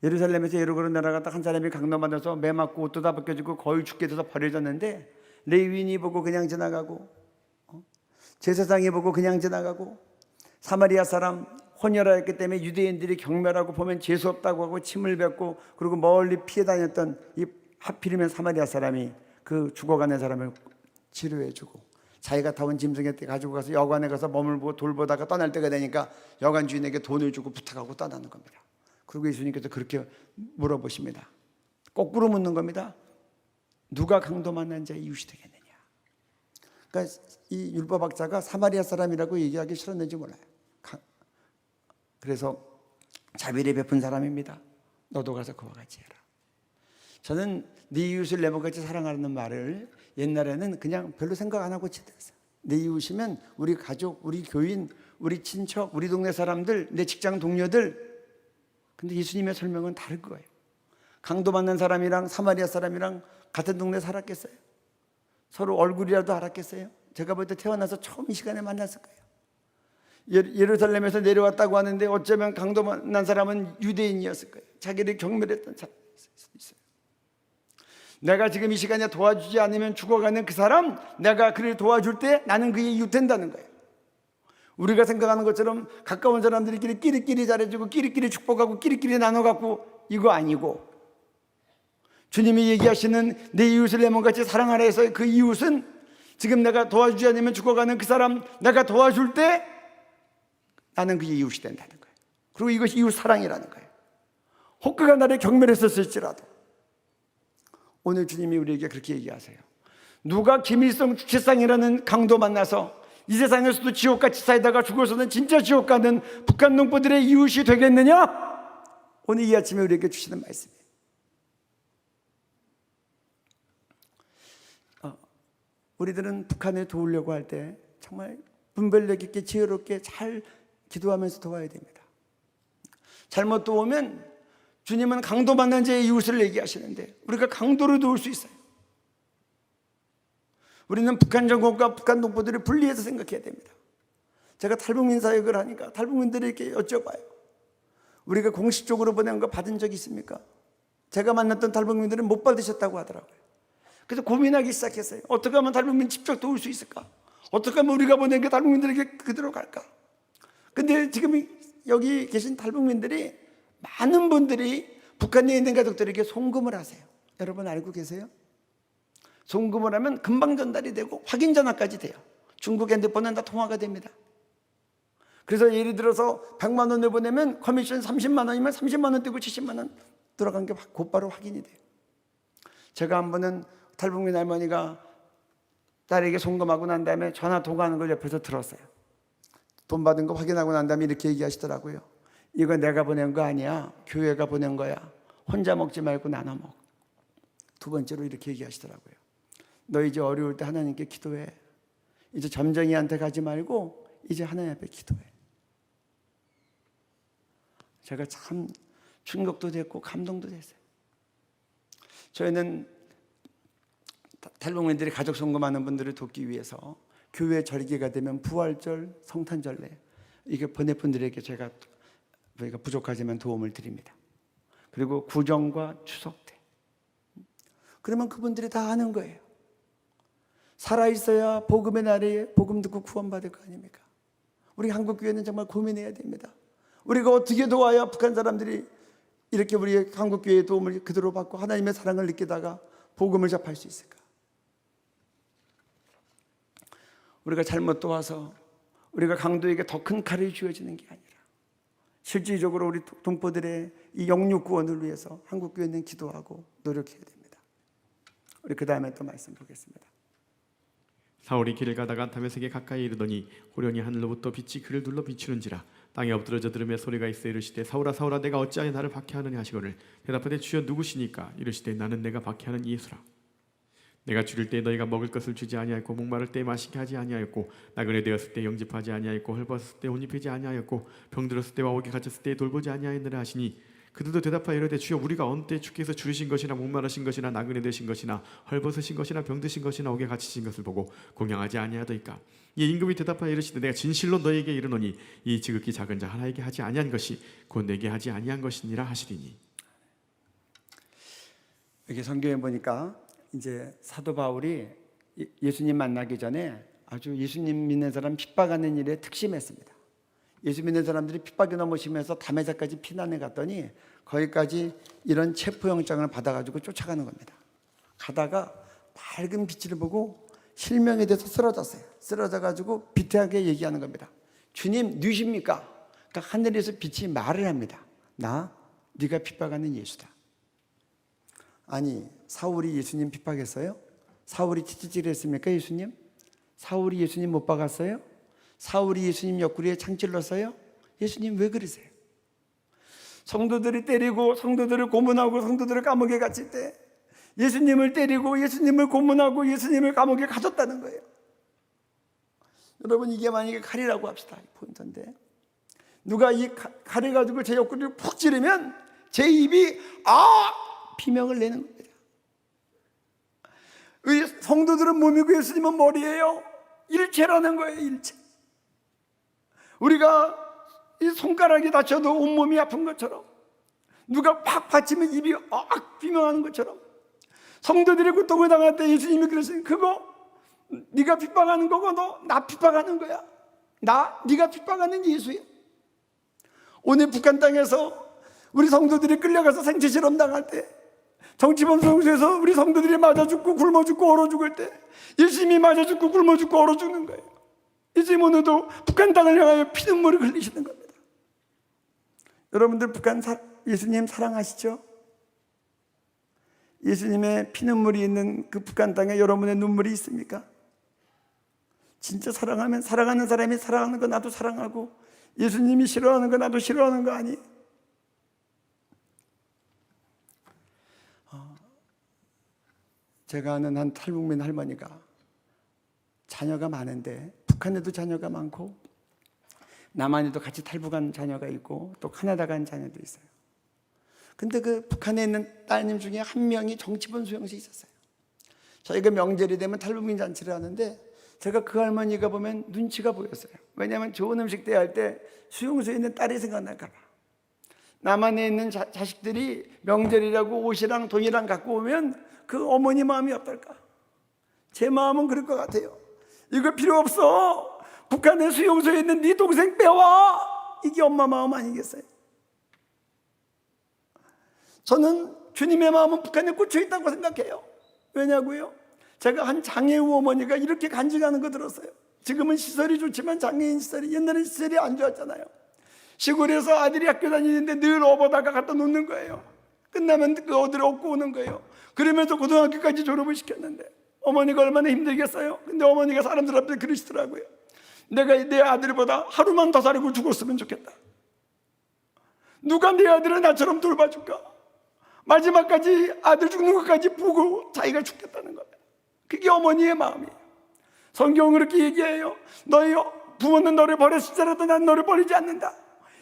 예루살렘에서 예루고로 내려갔다 한 사람이 강도 만나서 매 맞고 옷도 다 벗겨지고 거의 죽게 돼서 버려졌는데 레위인이 보고 그냥 지나가고 제사장이 보고 그냥 지나가고 사마리아 사람 혼혈하였기 때문에 유대인들이 경멸하고 보면 재수 없다고 하고 침을 뱉고 그리고 멀리 피해 다녔던 이 하필이면 사마리아 사람이 그 죽어가는 사람을 치료해주고 자기가 타온 짐승에 가지고 가서 여관에 가서 머물고 돌보다가 떠날 때가 되니까 여관 주인에게 돈을 주고 부탁하고 떠나는 겁니다. 그리고 예수님께서 그렇게 물어보십니다. 거꾸로 묻는 겁니다. 누가 강도 만난 자의 이웃이 되겠느냐. 그러니까 이 율법학자가 사마리아 사람이라고 얘기하기 싫었는지 몰라요. 그래서 자비를 베푼 사람입니다. 너도 가서 그와 같이 해라. 저는 네 이웃을 내 몸같이 사랑하는 말을 옛날에는 그냥 별로 생각 안 하고 지냈어요. 내 이웃이면 우리 가족, 우리 교인, 우리 친척, 우리 동네 사람들, 내 직장 동료들. 근데 예수님의 설명은 다를 거예요. 강도 만난 사람이랑 사마리아 사람이랑 같은 동네 살았겠어요? 서로 얼굴이라도 알았겠어요? 제가 볼 때 태어나서 처음 이 시간에 만났을 거예요. 예루살렘에서 내려왔다고 하는데 어쩌면 강도 만난 사람은 유대인이었을 거예요. 자기를 경멸했던 사람일 수도 있어요. 내가 지금 이 시간에 도와주지 않으면 죽어가는 그 사람, 내가 그를 도와줄 때 나는 그의 이웃 된다는 거예요. 우리가 생각하는 것처럼 가까운 사람들끼리 끼리끼리 잘해주고 끼리끼리 축복하고 끼리끼리 나눠갖고 이거 아니고 주님이 얘기하시는 내 이웃을 내 몸같이 사랑하라 해서 그 이웃은 지금 내가 도와주지 않으면 죽어가는 그 사람 내가 도와줄 때 나는 그 이웃이 된다는 거예요. 그리고 이것이 이웃 사랑이라는 거예요. 혹그가 나를 경멸했었을지라도 오늘 주님이 우리에게 그렇게 얘기하세요. 누가 김일성 주체상이라는 강도 만나서 이 세상에서도 지옥같이 살다가 죽어서는 진짜 지옥 가는 북한 농부들의 이웃이 되겠느냐? 오늘 이 아침에 우리에게 주시는 말씀이에요. 우리들은 북한을 도우려고 할 때 정말 분별력 있게 지혜롭게 잘 기도하면서 도와야 됩니다. 잘못 도우면 주님은 강도 만난 자의 이웃을 얘기하시는데 우리가 강도를 도울 수 있어요. 우리는 북한 정권과 북한 동포들을 분리해서 생각해야 됩니다. 제가 탈북민 사역을 하니까 탈북민들에게 여쭤봐요. 우리가 공식적으로 보낸 거 받은 적 있습니까? 제가 만났던 탈북민들은 못 받으셨다고 하더라고요. 그래서 고민하기 시작했어요. 어떻게 하면 탈북민 직접 도울 수 있을까? 어떻게 하면 우리가 보낸 게 탈북민들에게 그대로 갈까? 근데 지금 여기 계신 탈북민들이 많은 분들이 북한에 있는 가족들에게 송금을 하세요. 여러분 알고 계세요? 송금을 하면 금방 전달이 되고 확인 전화까지 돼요. 중국 핸드폰은 다 통화가 됩니다. 그래서 예를 들어서 100만 원을 보내면 커미션 30만 원이면 30만 원 떼고 70만 원 들어간 게 곧바로 확인이 돼요. 제가 한 번은 탈북민 할머니가 딸에게 송금하고 난 다음에 전화 통화하는 걸 옆에서 들었어요. 돈 받은 거 확인하고 난 다음에 이렇게 얘기하시더라고요. 이거 내가 보낸 거 아니야. 교회가 보낸 거야. 혼자 먹지 말고 나눠 먹. 두 번째로 이렇게 얘기하시더라고요. 너 이제 어려울 때 하나님께 기도해. 이제 점쟁이한테 가지 말고 이제 하나님 앞에 기도해. 제가 참 충격도 됐고 감동도 됐어요. 저희는 탈북민들이 가족 송금하는 분들을 돕기 위해서 교회 절기가 되면 부활절, 성탄절례 이게 보낼 분들에게 저희가 부족하지만 도움을 드립니다. 그리고 구정과 추석 때 그러면 그분들이 다 아는 거예요. 살아있어야 복음의 날에 복음 듣고 구원받을 거 아닙니까? 우리 한국교회는 정말 고민해야 됩니다. 우리가 어떻게 도와야 북한 사람들이 이렇게 우리 한국교회의 도움을 그대로 받고 하나님의 사랑을 느끼다가 복음을 접할 수 있을까? 우리가 잘못 도와서 우리가 강도에게 더 큰 칼이 쥐어지는 게 아니라 실질적으로 우리 동포들의 이 영육 구원을 위해서 한국교회는 기도하고 노력해야 됩니다. 우리 그 다음에 또 말씀 보겠습니다. 사울이 길을 가다가 다메섹에 가까이 이르더니 호련히 하늘로부터 빛이 그를 둘러 비추는지라 땅에 엎드러져 들으며 소리가 있어 이르시되 사울아 사울아 내가 어찌하여 나를 박해하느냐 하시거늘 대답하되 주여 누구시니까? 이르시되 나는 내가 박해하는 예수라. 내가 줄일 때 너희가 먹을 것을 주지 아니하였고 목마를 때 마시게 하지 아니하였고 나그네 되었을 때 영접하지 아니하였고 헐벗었을 때 옷 입히지 아니하였고 병들었을 때와 옥에 갇혔을 때 돌보지 아니하였느라 하시니 그들도 대답하여 이르되 주여 우리가 어느 때 주께서 줄이신 것이나 목마르신 것이나 나그네 되신 것이나 헐벗으신 것이나 병드신 것이나 옥에 갇히신 것을 보고 공양하지 아니하더이까. 이에 임금이 대답하여 이르시되 내가 진실로 너에게 이르노니 이 지극히 작은 자 하나에게 하지 아니한 것이 곧 내게 하지 아니한 것이니라 하시리니. 여기 성경에 보니까 이제 사도 바울이 예수님 만나기 전에 아주 예수님 믿는 사람 핍박하는 일에 특심했습니다. 예수 믿는 사람들이 핍박이 너무 심해서 다메섹까지 피난을 갔더니 거기까지 이런 체포영장을 받아가지고 쫓아가는 겁니다. 가다가 밝은 빛을 보고 실명에 대해서 쓰러졌어요. 쓰러져가지고 비태하게 얘기하는 겁니다. 주님 누십니까? 그러니까 하늘에서 빛이 말을 합니다. 나 네가 핍박하는 예수다. 아니 사울이 예수님 핍박했어요? 사울이 치질했습니까 예수님? 사울이 예수님 못 박았어요? 사울이 예수님 옆구리에 창 찔렀어요? 예수님 왜 그러세요? 성도들이 때리고 성도들을 고문하고 성도들을 감옥에 갇힐 때 예수님을 때리고 예수님을 고문하고 예수님을 감옥에 가뒀다는 거예요. 여러분 이게 만약에 칼이라고 합시다. 포인트인데 누가 이 칼을 가지고 제 옆구리를 푹 찌르면 제 입이 비명을 내는 겁니다. 성도들은 몸이고 예수님은 머리예요. 일체라는 거예요. 일체. 우리가 이 손가락이 다쳐도 온몸이 아픈 것처럼 누가 팍 받치면 입이 비명하는 것처럼 성도들이 고통을 당할 때 예수님이 그러시는 그거 네가 핍박하는 거고 너 나 핍박하는 거야. 네가 핍박하는 예수야. 오늘 북한 땅에서 우리 성도들이 끌려가서 생체 실험 당할 때 정치범 수용소에서 우리 성도들이 맞아 죽고 굶어 죽고 얼어 죽을 때 예수님이 맞아 죽고 굶어 죽고 얼어 죽는 거예요. 예수님 오늘도 북한 땅을 향하여 피눈물을 흘리시는 겁니다. 여러분들 예수님 사랑하시죠? 예수님의 피눈물이 있는 그 북한 땅에 여러분의 눈물이 있습니까? 진짜 사랑하면 사랑하는 사람이 사랑하는 거 나도 사랑하고 예수님이 싫어하는 거 나도 싫어하는 거 아니? 제가 아는 한 탈북민 할머니가 자녀가 많은데 북한에도 자녀가 많고 남한에도 같이 탈북한 자녀가 있고 또 캐나다 간 자녀도 있어요. 근데 그 북한에 있는 따님 중에 한 명이 정치범 수용소에 있었어요. 저희가 명절이 되면 탈북민 잔치를 하는데 제가 그 할머니가 보면 눈치가 보였어요. 왜냐하면 좋은 음식 대할 때 수용소에 있는 딸이 생각날까 봐. 남한에 있는 자식들이 명절이라고 옷이랑 돈이랑 갖고 오면 그 어머니 마음이 어떨까? 제 마음은 그럴 것 같아요. 이거 필요 없어. 북한의 수용소에 있는 네 동생 빼와. 이게 엄마 마음 아니겠어요? 저는 주님의 마음은 북한에 꽂혀 있다고 생각해요. 왜냐고요? 제가 한 장애우 어머니가 이렇게 간증하는 거 들었어요. 지금은 시설이 좋지만 장애인 시설이 옛날에 시설이 안 좋았잖아요. 시골에서 아들이 학교 다니는데 늘 업어다가 갖다 놓는 거예요. 끝나면 그 어디를 업고 오는 거예요. 그러면서 고등학교까지 졸업을 시켰는데 어머니가 얼마나 힘들겠어요. 근데 어머니가 사람들 앞에 그러시더라고요. 내가 내 아들보다 하루만 더 살고 죽었으면 좋겠다. 누가 내 아들을 나처럼 돌봐줄까? 마지막까지 아들 죽는 것까지 보고 자기가 죽겠다는 거예요. 그게 어머니의 마음이에요. 성경은 그렇게 얘기해요. 너희 부모는 너를 버렸을지라도 난 너를 버리지 않는다.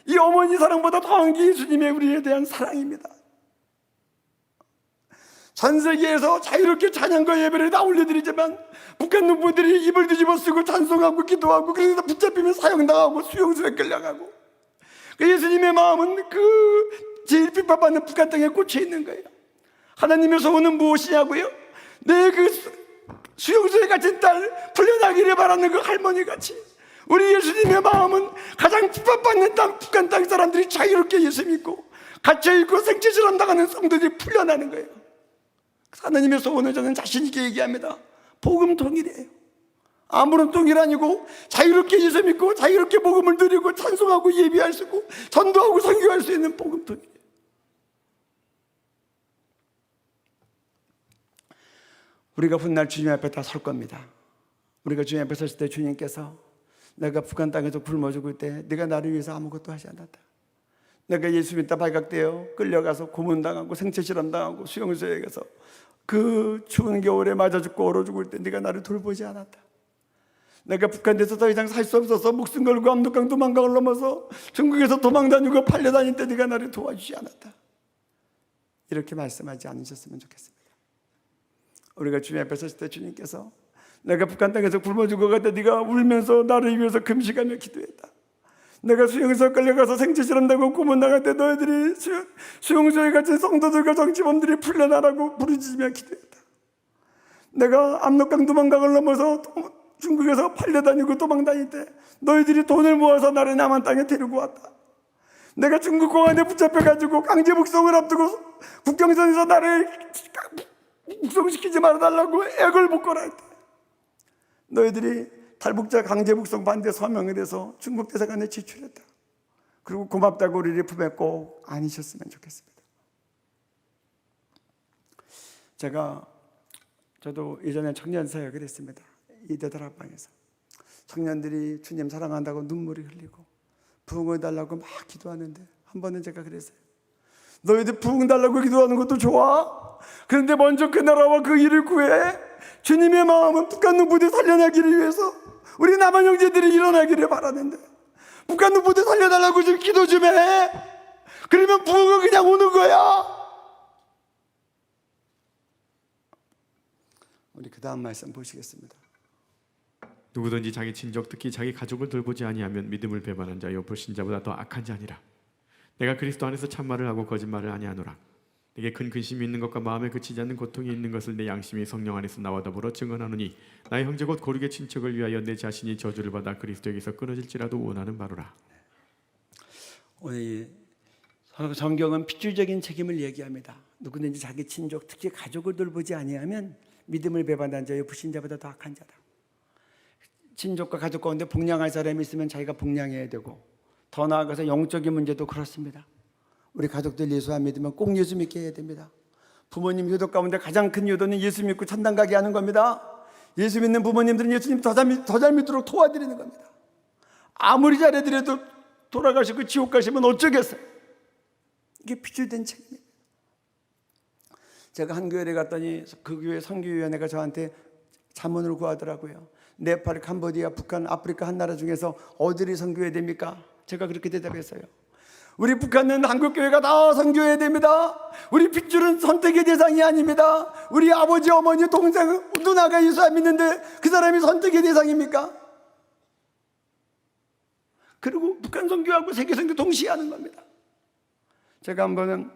이 어머니 사랑보다 더한 게 예수님의 우리에 대한 사랑입니다. 전 세계에서 자유롭게 찬양과 예배를 다 올려드리지만 북한 농부들이 입을 뒤집어 쓰고 찬송하고 기도하고 그래서 붙잡히면 사형당하고 수용소에 끌려가고 그 예수님의 마음은 그 제일 핍박받는 북한 땅에 꽂혀 있는 거예요. 하나님의 소원은 무엇이냐고요? 내 그 수용소에 갇힌 딸 풀려나기를 바라는 그 할머니 같이 우리 예수님의 마음은 가장 핍박받는 땅 북한 땅 사람들이 자유롭게 예수 믿고 갇혀있고 생체질환 당하는 성도들이 풀려나는 거예요. 하나님의 소원을 저는 자신 있게 얘기합니다. 복음 통일이에요. 아무런 통일 아니고 자유롭게 예수 믿고 자유롭게 복음을 누리고 찬송하고 예배할 수 있고 전도하고 선교할 수 있는 복음 통일이에요. 우리가 훗날 주님 앞에 다 설 겁니다. 우리가 주님 앞에 섰을 때 주님께서 내가 북한 땅에서 굶어 죽을 때 네가 나를 위해서 아무것도 하지 않았다. 내가 예수 믿다 발각되어 끌려가서 고문당하고 생체실험당하고 수용소에 가서 그 추운 겨울에 맞아 죽고 얼어 죽을 때 네가 나를 돌보지 않았다. 내가 북한에서 더 이상 살 수 없어서 목숨 걸고 압록강 도망강을 넘어서 중국에서 도망다니고 팔려다닐 때 네가 나를 도와주지 않았다. 이렇게 말씀하지 않으셨으면 좋겠습니다. 우리가 주님 앞에 섰을 때 주님께서 내가 북한 땅에서 굶어 죽어갈 때 네가 울면서 나를 위해서 금식하며 기도했다. 내가 수용소에 끌려가서 생체실험당하고 고문당할 때 너희들이 수용소에 갇힌 성도들과 정치범들이 풀려나라고 부르짖으며 기도했다. 내가 압록강 도망강을 넘어서 중국에서 팔려다니고 도망다닐 때 너희들이 돈을 모아서 나를 남한 땅에 데리고 왔다. 내가 중국 공안에 붙잡혀가지고 강제 북송을 앞두고 국경선에서 나를 북송시키지 말아달라고 액을 복거라 했다. 너희들이 탈북자 강제 북송 반대 서명을 해서 중국 대사관에 제출했다. 그리고 고맙다고 우리를 품에 꼭 안으셨으면 좋겠습니다. 저도 예전에 청년 사역을 했습니다. 이대다락방에서 청년들이 주님 사랑한다고 눈물이 흘리고 부흥을 달라고 막 기도하는데 한 번은 제가 그랬어요. 너희들 부흥 달라고 기도하는 것도 좋아. 그런데 먼저 그 나라와 그 일을 구해. 주님의 마음은 북한 농부들 살려나기를 위해서 우리 남한 형제들이 일어나기를 바라는데 북한 농부들 살려달라고 좀 기도 좀 해. 그러면 부흥은 그냥 오는 거야. 우리 그 다음 말씀 보시겠습니다. 누구든지 자기 친족 특히 자기 가족을 돌보지 아니하면 믿음을 배반한 자여 불신자보다 더 악한 자니라. 내가 그리스도 안에서 참말을 하고 거짓말을 아니하노라. 내게 큰 근심이 있는 것과 마음에 그치지 않는 고통이 있는 것을 내 양심이 성령 안에서 나와 더불어 증언하노니 나의 형제 곧 고르게 친척을 위하여 내 자신이 저주를 받아 그리스도에게서 끊어질지라도 원하는 바로라. 오늘 성경은 핏줄적인 책임을 얘기합니다. 누구든지 자기 친족, 특히 가족을 돌보지 아니하면 믿음을 배반한 자여 불신자보다 더 악한 자다. 친족과 가족 가운데 복량할 사람이 있으면 자기가 복량해야 되고, 더 나아가서 영적인 문제도 그렇습니다. 우리 가족들 예수 안 믿으면 꼭 예수 믿게 해야 됩니다. 부모님 효도 가운데 가장 큰 효도는 예수 믿고 천당 가게 하는 겁니다. 예수 믿는 부모님들은 예수님 더 잘 믿도록 도와드리는 겁니다. 아무리 잘해드려도 돌아가시고 지옥 가시면 어쩌겠어요. 이게 핏줄된 책임입니다. 제가 한 교회에 갔더니 그 교회 선교위원회가 저한테 자문을 구하더라고요. 네팔, 캄보디아, 북한, 아프리카 한 나라 중에서 어디를 선교해야 됩니까? 제가 그렇게 대답했어요. 우리 북한은 한국교회가 다 선교해야 됩니다. 우리 핏줄은 선택의 대상이 아닙니다. 우리 아버지, 어머니, 동생, 누나가 예수 안 믿는데 그 사람이 선택의 대상입니까? 그리고 북한 선교하고 세계 선교 동시에 하는 겁니다. 제가 한 번은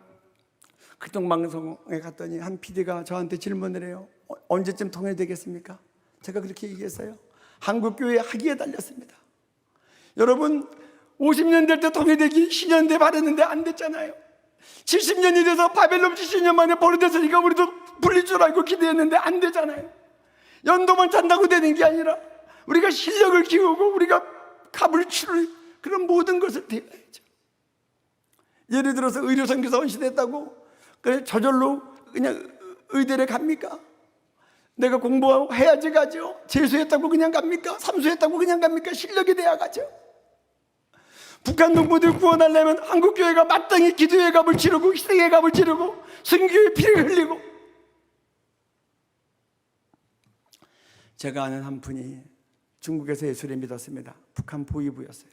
극동방송에 갔더니 한 PD가 저한테 질문을 해요. 언제쯤 통일되겠습니까? 제가 그렇게 얘기했어요. 한국교회 하기에 달렸습니다. 여러분, 50년 될 때 통일되기 10년 돼 바랬는데 안 됐잖아요. 70년이 돼서 바벨론 70년 만에 버려졌으니까 우리도 불릴 줄 알고 기대했는데 안 되잖아요. 연도만 찬다고 되는 게 아니라 우리가 실력을 키우고 우리가 값을 치를 그런 모든 것을 배워야죠. 예를 들어서 의료 선교사 헌신했다고 그냥 저절로 그냥 의대를 갑니까? 내가 공부해야지 가죠. 재수했다고 그냥 갑니까? 삼수했다고 그냥 갑니까? 실력이 돼야 가죠. 북한 농부들 구원하려면 한국교회가 마땅히 기도의 값을 치르고 희생의 값을 치르고 선교의 피를 흘리고. 제가 아는 한 분이 중국에서 예수를 믿었습니다. 북한 보위부였어요.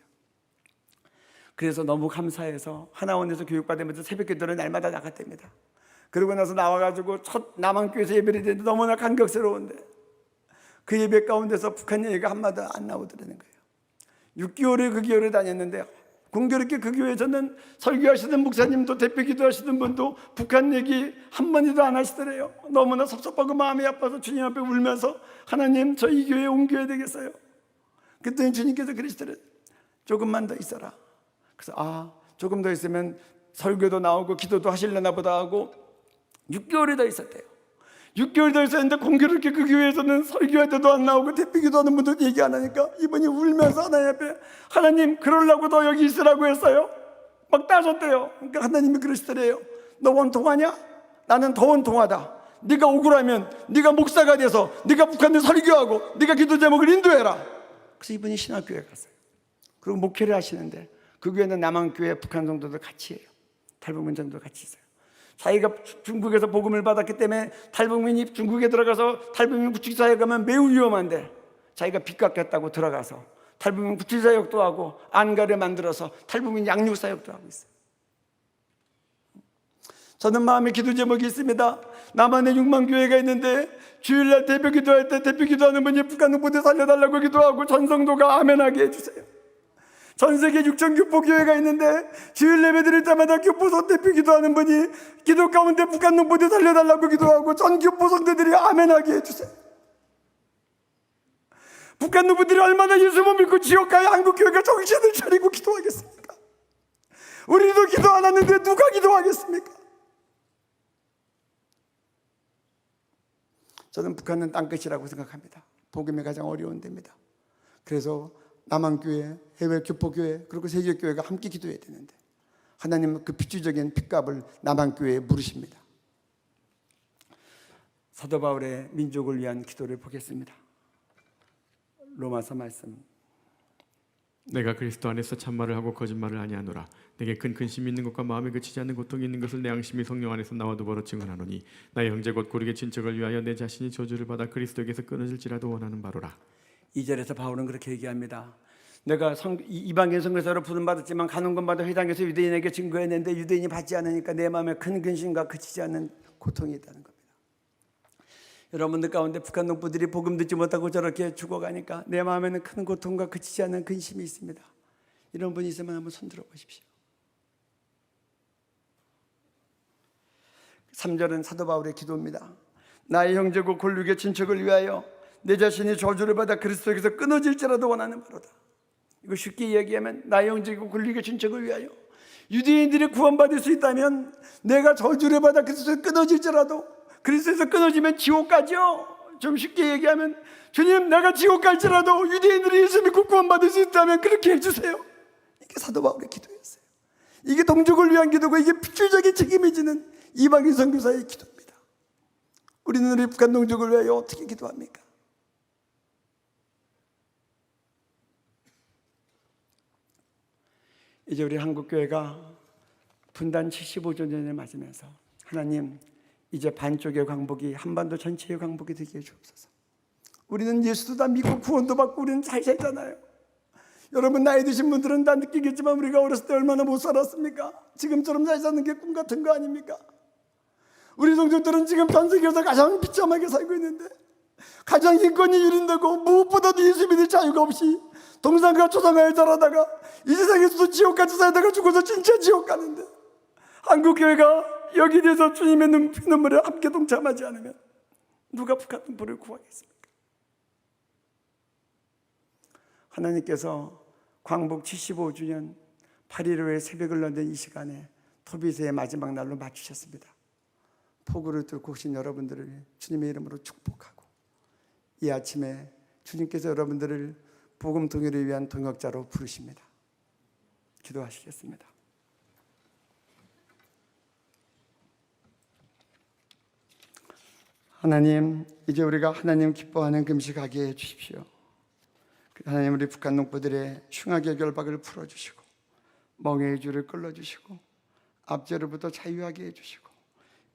그래서 너무 감사해서 하나원에서 교육받으면서 새벽 기도를 날마다 나갔답니다. 그러고 나서 나와가지고 첫 남한교회에서 예배를 드렸는데 너무나 감격스러운데 그 예배 가운데서 북한 얘기가 한마디 안 나오더라는 거예요. 6개월을 그 교회를 다녔는데 공교롭게 그 교회에서는 설교하시던 목사님도 대표 기도하시던 분도 북한 얘기 한마디도 안 하시더래요. 너무나 섭섭하고 마음이 아파서 주님 앞에 울면서 하나님 저희 교회에 옮겨야 되겠어요. 그랬더니 주님께서 그러시더래요. 조금만 더 있어라. 그래서 조금 더 있으면 설교도 나오고 기도도 하실려나 보다 하고 6개월이 더 있었대요. 6개월 더 있었는데 공교롭게 그 교회에서는 설교할 때도 안 나오고 대표 기도하는 분도 얘기 안 하니까 이분이 울면서 하나님 앞에 하나님 그러려고 너 여기 있으라고 했어요? 막 따졌대요. 그러니까 하나님이 그러시더래요. 너 원통하냐? 나는 더 원통하다. 네가 억울하면 네가 목사가 돼서 네가 북한에 설교하고 네가 기도 제목을 인도해라. 그래서 이분이 신학교에 갔어요. 그리고 목회를 하시는데 그 교회는 남한교회 북한 성도들 같이 해요. 탈북민 정도 같이 있어요. 자기가 중국에서 복음을 받았기 때문에 탈북민이 중국에 들어가서 탈북민 구치사에 가면 매우 위험한데 자기가 빚 갚겠다고 들어가서 탈북민 구치사역도 하고 안가를 만들어서 탈북민 양육사역도 하고 있어요. 저는 마음에 기도 제목이 있습니다. 남한에 6만 교회가 있는데 주일날 대표 기도할 때 대표 기도하는 분이 북한 부대 살려달라고 기도하고 전성도가 아멘하게 해주세요. 전 세계 6천 교포교회가 있는데 주일 예배 드릴 때마다 교포성 대표 기도하는 분이 기도 가운데 북한 농부들 살려달라고 기도하고 전 교포성대들이 아멘하게 해주세요. 북한 농부들이 얼마나 예수만 믿고 지옥 가야 한국교회가 정신을 차리고 기도하겠습니까? 우리도 기도 안 하는데 누가 기도하겠습니까? 저는 북한은 땅끝이라고 생각합니다. 복음이 가장 어려운 데입니다. 그래서 남한교회, 해외 교포교회 그리고 세계교회가 함께 기도해야 되는데 하나님은 그 핏줄적인 핏값을 남한교회에 물으십니다. 사도 바울의 민족을 위한 기도를 보겠습니다. 로마서 말씀. 내가 그리스도 안에서 참말을 하고 거짓말을 아니하노라. 내게 큰 근심이 있는 것과 마음에 그치지 않는 고통이 있는 것을 내 양심이 성령 안에서 나와도 벌어 증언하노니 나의 형제 곧 고르게 친척을 위하여 내 자신이 저주를 받아 그리스도에게서 끊어질지라도 원하는 바로라. 2절에서 바울은 그렇게 얘기합니다. 내가 이방인 선교사로 부름받았지만 가는 곳마다 회당에서 유대인에게 증거했는데 유대인이 받지 않으니까 내 마음에 큰 근심과 그치지 않는 고통이 있다는 겁니다. 여러분들 가운데 북한 농부들이 복음 듣지 못하고 저렇게 죽어가니까 내 마음에는 큰 고통과 그치지 않는 근심이 있습니다. 이런 분이 있으면 한번 손들어 보십시오. 3절은 사도 바울의 기도입니다. 나의 형제고 골육의 친척을 위하여 내 자신이 저주를 받아 그리스도에게서 끊어질지라도 원하는 바로다. 이거 쉽게 이야기하면 나의 형제고 굴리게 친척을 위하여 유대인들이 구원받을 수 있다면 내가 저주를 받아 그리스도에서 끊어질지라도, 그리스도에서 끊어지면 지옥 가죠. 좀 쉽게 얘기하면, 주님 내가 지옥 갈지라도 유대인들이 예수 믿고 구원받을 수 있다면 그렇게 해주세요. 이게 사도 바울의 기도였어요. 이게 동족을 위한 기도고, 이게 필주적인 책임이 지는 이방인 선교사의 기도입니다. 우리는 우리 북한 동족을 위하여 어떻게 기도합니까? 이제 우리 한국교회가 분단 75주년을 맞으면서, 하나님 이제 반쪽의 광복이 한반도 전체의 광복이 되게 해주옵소서. 우리는 예수도 다 믿고 구원도 받고 우리는 잘 살잖아요. 여러분 나이 드신 분들은 다 느끼겠지만 우리가 어렸을 때 얼마나 못 살았습니까? 지금처럼 잘 사는 게 꿈 같은 거 아닙니까? 우리 동족들은 지금 전 세계에서 가장 비참하게 살고 있는데, 가장 인권이 유린되고 무엇보다도 예수 믿을 자유가 없이 동상과 초상화에 자라다가 이 세상에서도 지옥같이 살다가 죽어서 진짜 지옥 가는데, 한국교회가 여기에 대해서 주님의 눈물에 함께 동참하지 않으면 누가 북한 동포를 구하겠습니까? 하나님께서 광복 75주년 8.15의 새벽을 넘는 이 시간에 토비스의 마지막 날로 맞추셨습니다. 포구를 뚫고 오신 여러분들을 주님의 이름으로 축복하고, 이 아침에 주님께서 여러분들을 복음 통일을 위한 동역자로 부르십니다. 기도하시겠습니다. 하나님, 이제 우리가 하나님 기뻐하는 금식하게 해주십시오. 하나님, 우리 북한 농부들의 흉악의 결박을 풀어주시고, 멍에의 줄을 끌어주시고, 압제로부터 자유하게 해주시고,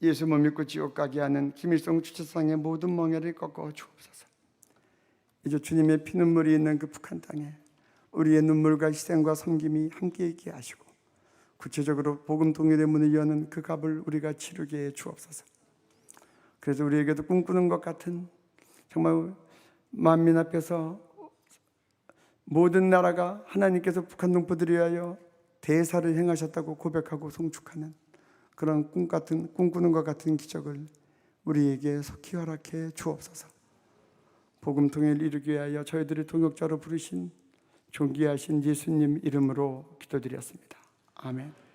예수 못 믿고 지옥 가게 하는 김일성 주체상의 모든 멍에를 꺾어 주옵소서. 이제 주님의 피눈물이 있는 그 북한 땅에 우리의 눈물과 희생과 섬김이 함께 있게 하시고, 구체적으로 복음 통일의 문을 여는 그 값을 우리가 치르게 해 주옵소서. 그래서 우리에게도 꿈꾸는 것 같은, 정말 만민 앞에서 모든 나라가 하나님께서 북한 동포들을 위하여 대사를 행하셨다고 고백하고 송축하는 그런 꿈꾸는 것 같은 기적을 우리에게 속히 허락해 주옵소서. 복음 통일을 이루기 위하여 저희들을 동역자로 부르신 존귀하신 예수님 이름으로 기도드렸습니다. 아멘.